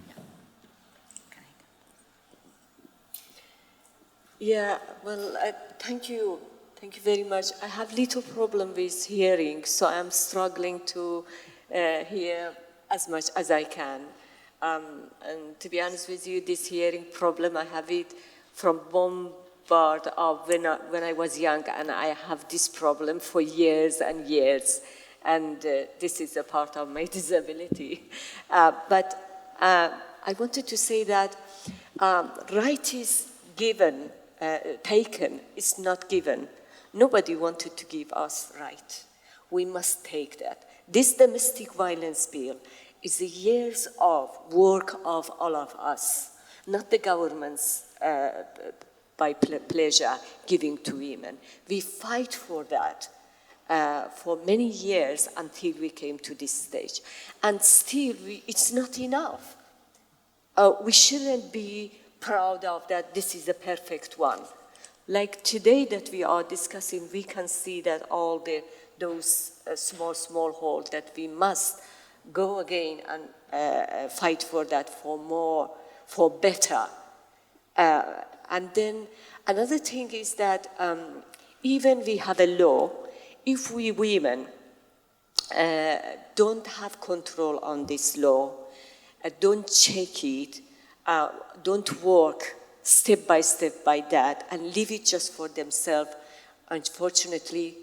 [SPEAKER 2] Yeah, well, thank you Thank you very much. I have little problem with hearing, so I'm struggling to hear as much as I can. And to be honest with you, this hearing problem, I have it from bombard of when I was young, and I have this problem for years and years. And this is a part of my disability. But I wanted to say that right is given, taken, it's not given. Nobody wanted to give us right. We must take that. This domestic violence bill is the years of work of all of us, not the government's by pleasure giving to women. We fight for that for many years until we came to this stage. And still, it's not enough. We shouldn't be proud of that this is a perfect one. Like today that we are discussing, we can see that all those small holes that we must go again and fight for that, for more, for better. And then another thing is that even we have a law, if we women don't have control on this law, don't check it, don't work step by that, and leave it just for themselves, unfortunately,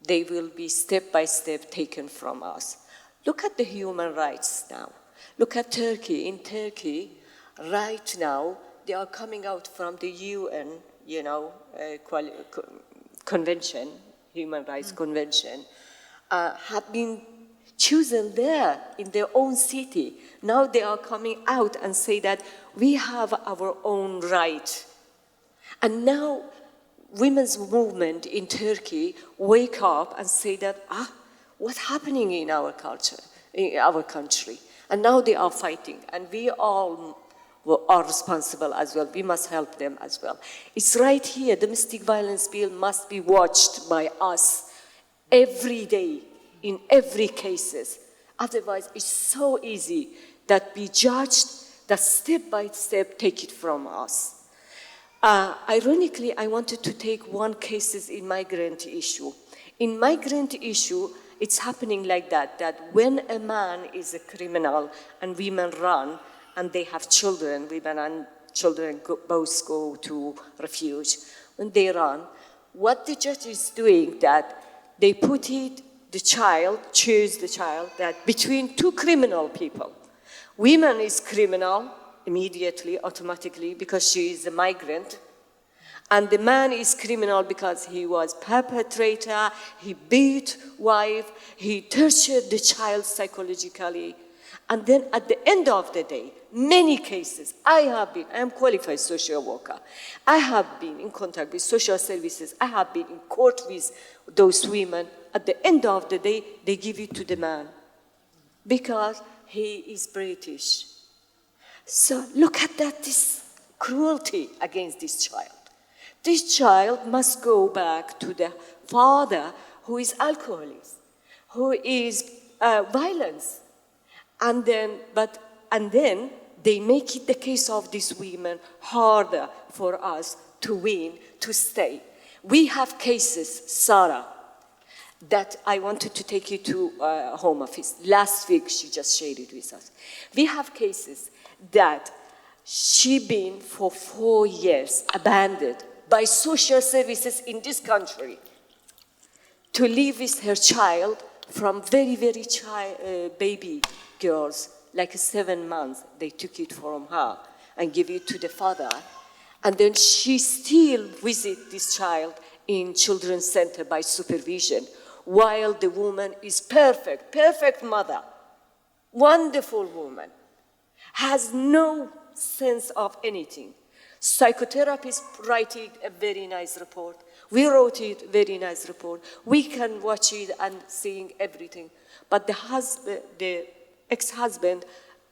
[SPEAKER 2] they will be step by step taken from us. Look at the human rights now. Look at Turkey. In Turkey, right now, they are coming out from the UN, convention, human rights convention, have been chosen there in their own city. Now they are coming out and say that we have our own right. And now women's movement in Turkey wake up and say that, what's happening in our culture, in our country? And now they are fighting, and we all are responsible as well. We must help them as well. It's right here. Domestic violence bill must be watched by us every day, in every cases. Otherwise, it's so easy that we judged, that step by step take it from us. Ironically, I wanted to take one case in migrant issue. In migrant issue, it's happening like that when a man is a criminal and women run and they have children, women and children both go to refuge. When they run, what the judge is doing that they put it, the child, choose the child that between two criminal people. Woman is criminal immediately, automatically, because she is a migrant. And the man is criminal because he was perpetrator, he beat wife, he tortured the child psychologically. And then at the end of the day, many cases, I am qualified social worker. I have been in contact with social services. I have been in court with those women. At the end of the day, they give it to the man because he is British. So look at that, this cruelty against this child. This child must go back to the father who is alcoholic, who is violence. And then they make it the case of these women harder for us to win, to stay. We have cases, Sarah, that I wanted to take you to Home Office. Last week, she just shared it with us. We have cases that she been for 4 years abandoned by social services in this country to live with her child from very, very baby girls, like 7 months. They took it from her and give it to the father. And then she still visit this child in children's center by supervision, while the woman is perfect mother, wonderful woman, has no sense of anything. Psychotherapist writing a very nice report. We wrote it, very nice report. We can watch it and seeing everything. But the ex-husband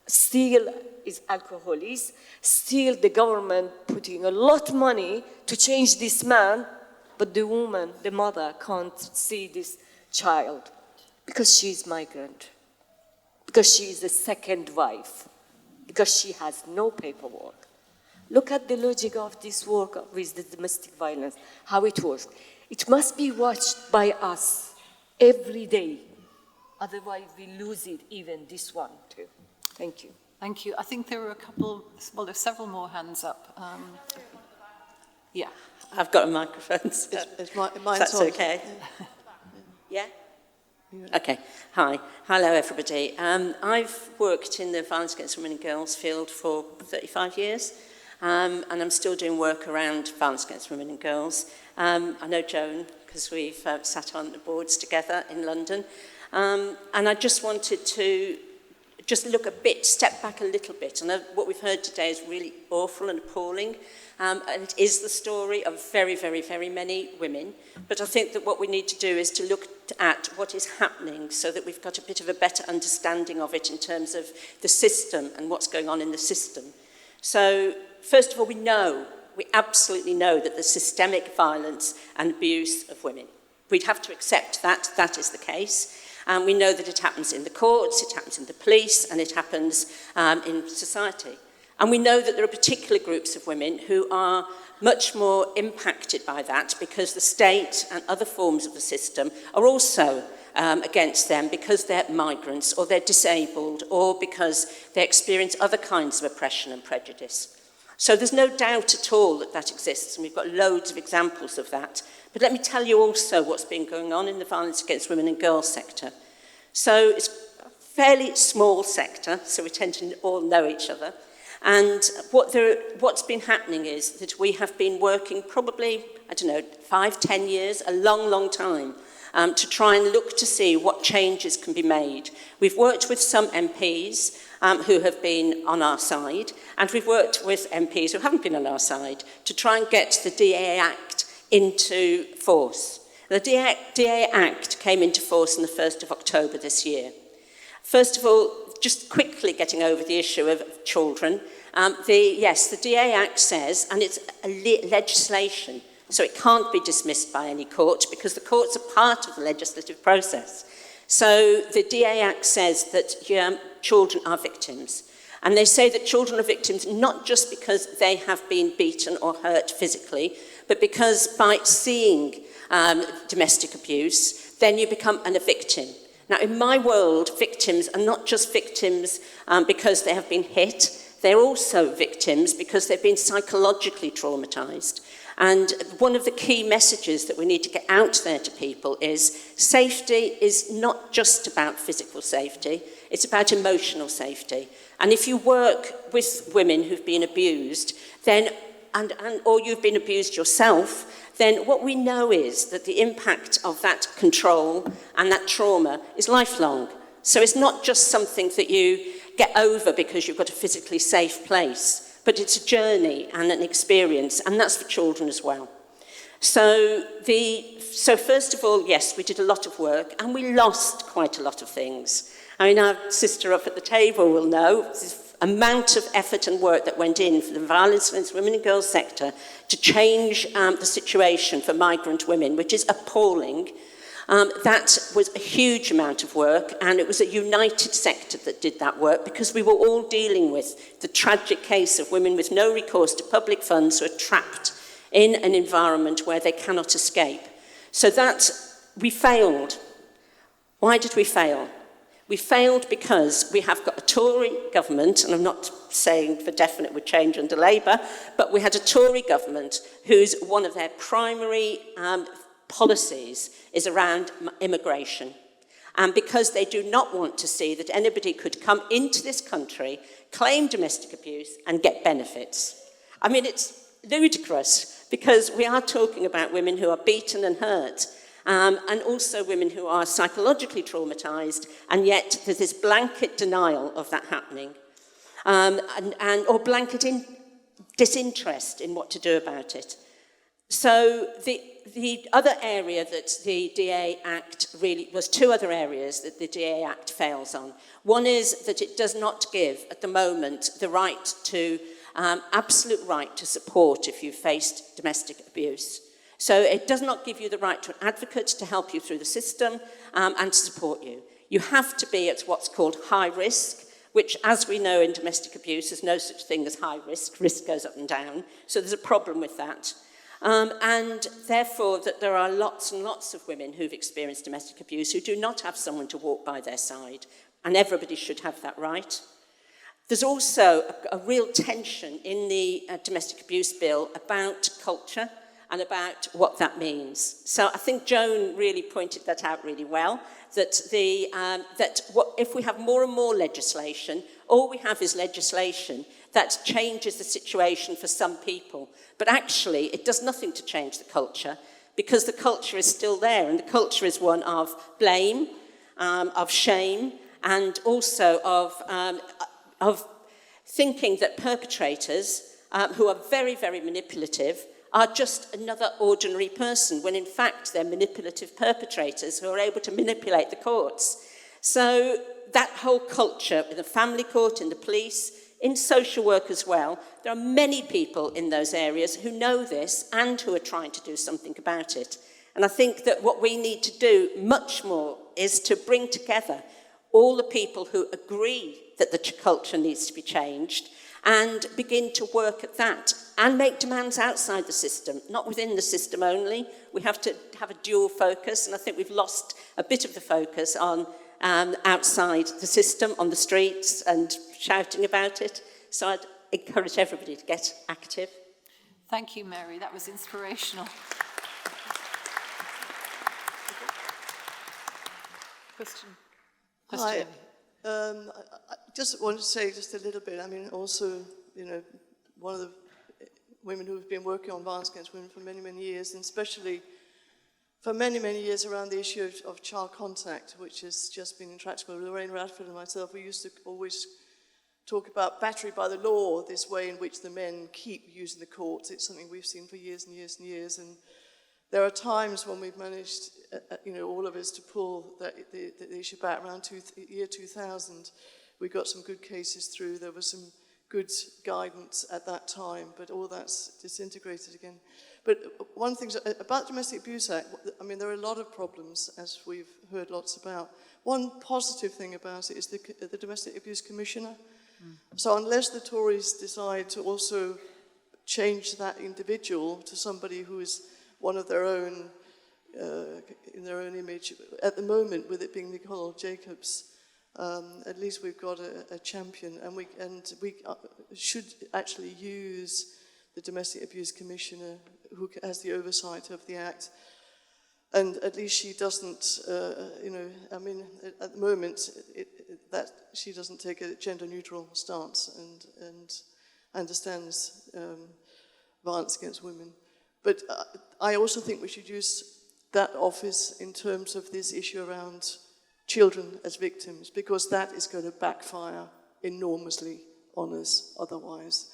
[SPEAKER 2] still is alcoholic, still the government putting a lot of money to change this man, but the woman, the mother, can't see this child because she is migrant, because she is the second wife, because she has no paperwork. Look at the logic of this work with the domestic violence, how it works. It must be watched by us every day. Otherwise, we lose it, even this one too. Thank you.
[SPEAKER 1] Thank you. I think there were a couple, well, there's several more hands up. Yeah.
[SPEAKER 7] I've got a microphone. So
[SPEAKER 8] Mine's
[SPEAKER 7] that's
[SPEAKER 8] on.
[SPEAKER 7] okay. Yeah? Okay. Hi. Hello, everybody. I've worked in the violence against women and girls field for 35 years, and I'm still doing work around violence against women and girls. I know Joan, because we've sat on the boards together in London, and I just wanted to just look a bit, step back a little bit. I know what we've heard today is really awful and appalling, and it is the story of very, very, very many women. But I think that what we need to do is to look at what is happening so that we've got a bit of a better understanding of it in terms of the system and what's going on in the system. So, first of all, we absolutely know that there's systemic violence and abuse of women. We'd have to accept that that is the case. And we know that it happens in the courts, it happens in the police, and it happens in society. And we know that there are particular groups of women who are much more impacted by that because the state and other forms of the system are also against them because they're migrants or they're disabled or because they experience other kinds of oppression and prejudice. So there's no doubt at all that that exists, and we've got loads of examples of that. But let me tell you also what's been going on in the violence against women and girls sector. So it's a fairly small sector, so we tend to all know each other. And what's been happening is that we have been working probably, 5-10 years, a long, long time, to try and look to see what changes can be made. We've worked with some MPs who have been on our side, and we've worked with MPs who haven't been on our side to try and get the DA Act into force. The DA Act came into force on the 1st of October this year. First of all, just quickly getting over the issue of children, the DA Act says, and it's a legislation, so it can't be dismissed by any court because the courts are part of the legislative process. So the DA Act says that children are victims. And they say that children are victims not just because they have been beaten or hurt physically, but because by seeing domestic abuse, then you become a victim. Now, in my world, victims are not just victims because they have been hit, they're also victims because they've been psychologically traumatized. And one of the key messages that we need to get out there to people is safety is not just about physical safety, it's about emotional safety. And if you work with women who've been abused, then or you've been abused yourself, then what we know is that the impact of that control and that trauma is lifelong. So it's not just something that you get over because you've got a physically safe place, but it's a journey and an experience, and that's for children as well. So first of all, yes, we did a lot of work, and we lost quite a lot of things. I mean, our sister up at the table will know the amount of effort and work that went in for the violence against women and girls sector to change the situation for migrant women, which is appalling. That was a huge amount of work, and it was a united sector that did that work because we were all dealing with the tragic case of women with no recourse to public funds who are trapped in an environment where they cannot escape. So that we failed. Why did we fail? We failed because we have got a Tory government, and I'm not saying for definite would change under Labour, but we had a Tory government whose one of their primary policies is around immigration. And because they do not want to see that anybody could come into this country, claim domestic abuse, and get benefits. I mean, it's ludicrous because we are talking about women who are beaten and hurt, and also women who are psychologically traumatized, and yet there's this blanket denial of that happening, or blanket disinterest in what to do about it. So the other area that the DA Act really was two other areas that the DA Act fails on. One is that it does not give, at the moment, the right to, absolute right to support if you've faced domestic abuse. So it does not give you the right to an advocate to help you through the system and to support you. You have to be at what's called high risk, which, as we know in domestic abuse, there's no such thing as high risk. Risk goes up and down. So there's a problem with that. And therefore that there are lots and lots of women who've experienced domestic abuse who do not have someone to walk by their side, and everybody should have that right. There's also a real tension in the domestic abuse bill about culture and about what that means. So I think Joan really pointed that out really well, that if we have more and more legislation, all we have is legislation that changes the situation for some people. But actually, it does nothing to change the culture, because the culture is still there, and the culture is one of blame, of shame, and also of thinking that perpetrators, who are very, very manipulative, are just another ordinary person, when in fact they're manipulative perpetrators who are able to manipulate the courts. So that whole culture, in the family court, in the police, in social work as well, there are many people in those areas who know this and who are trying to do something about it. And I think that what we need to do much more is to bring together all the people who agree that the culture needs to be changed and begin to work at that and make demands outside the system, not within the system only. We have to have a dual focus, and I think we've lost a bit of the focus on outside the system, on the streets and shouting about it. So I'd encourage everybody to get active.
[SPEAKER 1] Thank you, Mary. That was inspirational. Question.
[SPEAKER 8] Hi. I just want to say just a little bit. I mean, also, you know, one of the women who have been working on violence against women for many, many years, and especially for many, many years around the issue of child contact, which has just been intractable. Lorraine Radford and myself, we used to always talk about battery by the law, this way in which the men keep using the courts. It's something we've seen for years and years and years, and there are times when we've managed, you know, all of us to pull the issue back around year 2000. We got some good cases through. There was some good guidance at that time, but all that's disintegrated again. But one thing about the Domestic Abuse Act, I mean, there are a lot of problems, as we've heard lots about. One positive thing about it is the Domestic Abuse Commissioner. So unless the Tories decide to also change that individual to somebody who is one of their own, in their own image, at the moment, with it being Nicole Jacobs, at least we've got a champion, and we should actually use the Domestic Abuse Commissioner, who has the oversight of the Act, and at least she doesn't, you know, I mean, at the moment, that she doesn't take a gender-neutral stance and understands violence against women. But I also think we should use that office in terms of this issue around children as victims, because that is going to backfire enormously on us otherwise.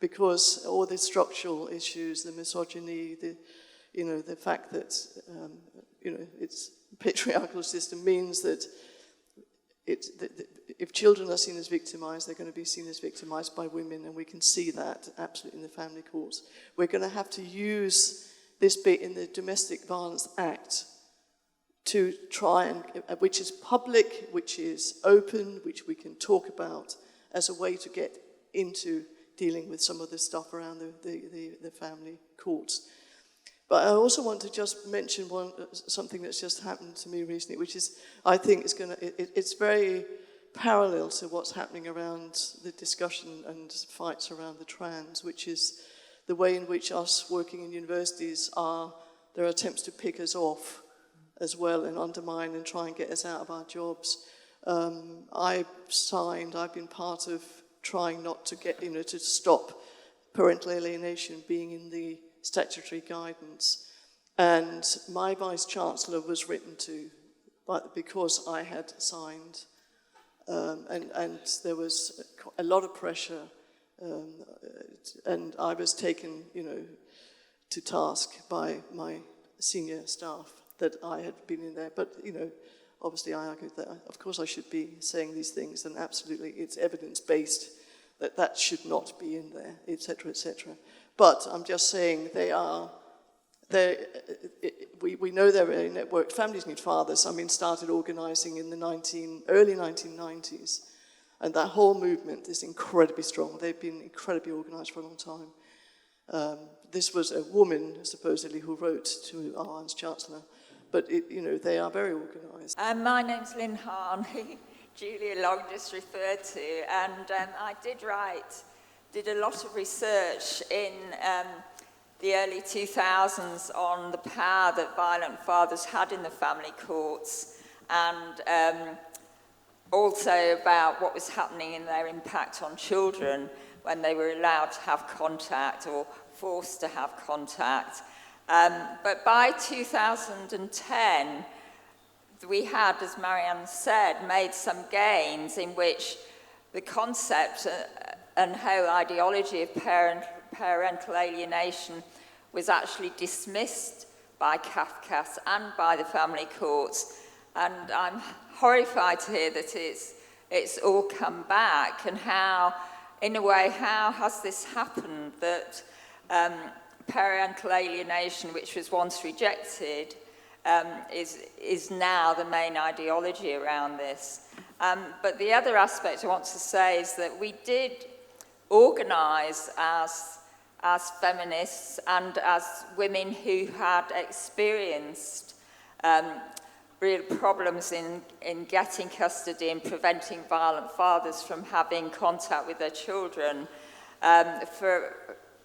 [SPEAKER 8] Because all the structural issues, the misogyny, the fact that it's patriarchal system means that if children are seen as victimized, they're going to be seen as victimized by women, and we can see that absolutely in the family courts. We're going to have to use this bit in the Domestic Violence Act to try and, which is public, which is open, which we can talk about as a way to get into dealing with some of the stuff around the family courts. But I also want to just mention something that's just happened to me recently, which is, I think it's very parallel to what's happening around the discussion and fights around the trans, which is the way in which us working in universities there are attempts to pick us off as well and undermine and try and get us out of our jobs. I've been part of trying not to get, to stop parental alienation being in the statutory guidance. And my Vice-Chancellor was written to, because I had signed, and there was a lot of pressure, and I was taken, to task by my senior staff that I had been in there. But, obviously I argued that, of course I should be saying these things, and absolutely it's evidence-based that should not be in there, etc., etc. But I'm just saying we know they're very networked. Families Need Fathers, started organising in the early 1990s, and that whole movement is incredibly strong. They've been incredibly organised for a long time. This was a woman, supposedly, who wrote to our Vice-Chancellor, but they are very organised.
[SPEAKER 9] My name's Lynn Hahn, who Julia Long just referred to, and I did a lot of research in the early 2000s on the power that violent fathers had in the family courts, and also about what was happening in their impact on children when they were allowed to have contact or forced to have contact. But by 2010, we had, as Marianne said, made some gains in which the concept and whole ideology of parental alienation was actually dismissed by Kafkas and by the family courts. And I'm horrified to hear that it's all come back, and how, in a way, how has this happened that parental alienation, which was once rejected, is now the main ideology around this. But the other aspect I want to say is that we did organise as feminists and as women who had experienced real problems in getting custody and preventing violent fathers from having contact with their children.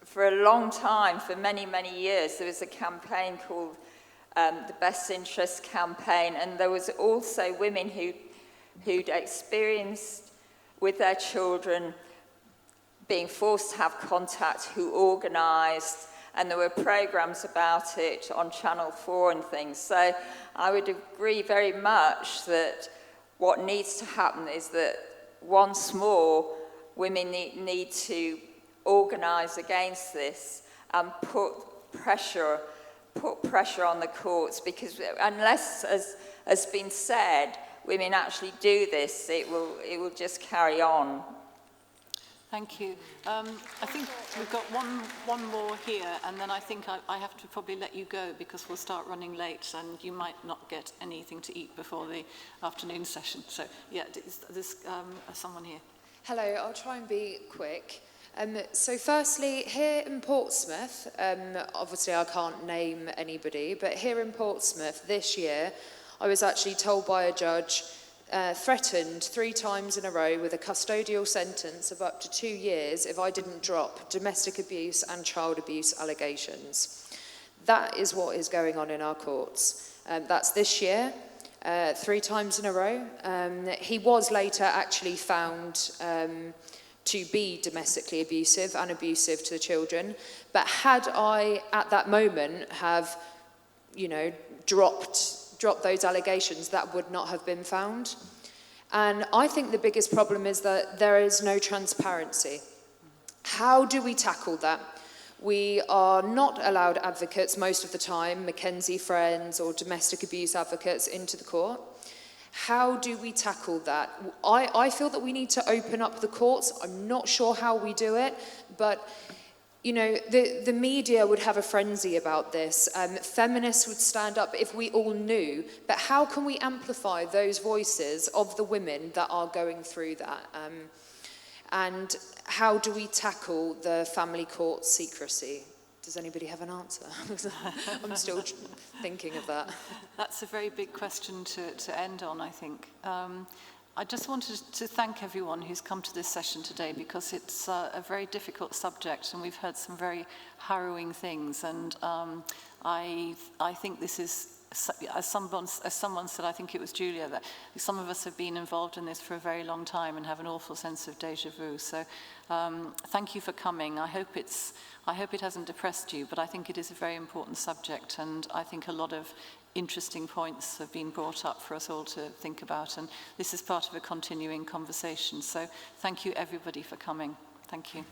[SPEAKER 9] For a long time, for many, many years, there was a campaign called the Best Interest Campaign, and there was also women who'd experienced with their children being forced to have contact, who organised, and there were programmes about it on Channel 4 and things. So I would agree very much that what needs to happen is that once more women need to organise against this and put pressure on the courts, because unless, as has been said, women actually do this, it will just carry on.
[SPEAKER 1] Thank you. I think we've got one more here, and then I think I have to probably let you go because we'll start running late and you might not get anything to eat before the afternoon session. So, yeah, there's someone here.
[SPEAKER 10] Hello, I'll try and be quick. So firstly, here in Portsmouth, obviously I can't name anybody, but here in Portsmouth this year, I was actually told by a judge, threatened 3 times in a row with a custodial sentence of up to 2 years if I didn't drop domestic abuse and child abuse allegations. That is what is going on in our courts. That's this year, 3 times in a row. He was later actually found to be domestically abusive and abusive to the children. But had I, at that moment, have, dropped those allegations, that would not have been found. And I think the biggest problem is that there is no transparency. How do we tackle that? We are not allowed advocates most of the time, Mackenzie Friends or domestic abuse advocates, into the court. How do we tackle that? I feel that we need to open up the courts. I'm not sure how we do it, but the media would have a frenzy about this. Feminists would stand up if we all knew. But how can we amplify those voices of the women that are going through that? And how do we tackle the family court secrecy? Does anybody have an answer? I'm still thinking of that.
[SPEAKER 1] That's a very big question to end on, I think. I just wanted to thank everyone who's come to this session today, because it's a very difficult subject and we've heard some very harrowing things, and I think this is, as someone said, I think it was Julia, that some of us have been involved in this for a very long time and have an awful sense of déjà vu. So thank you for coming. I hope it hasn't depressed you, but I think it is a very important subject, and I think a lot of interesting points have been brought up for us all to think about, and this is part of a continuing conversation. So thank you everybody for coming. Thank you.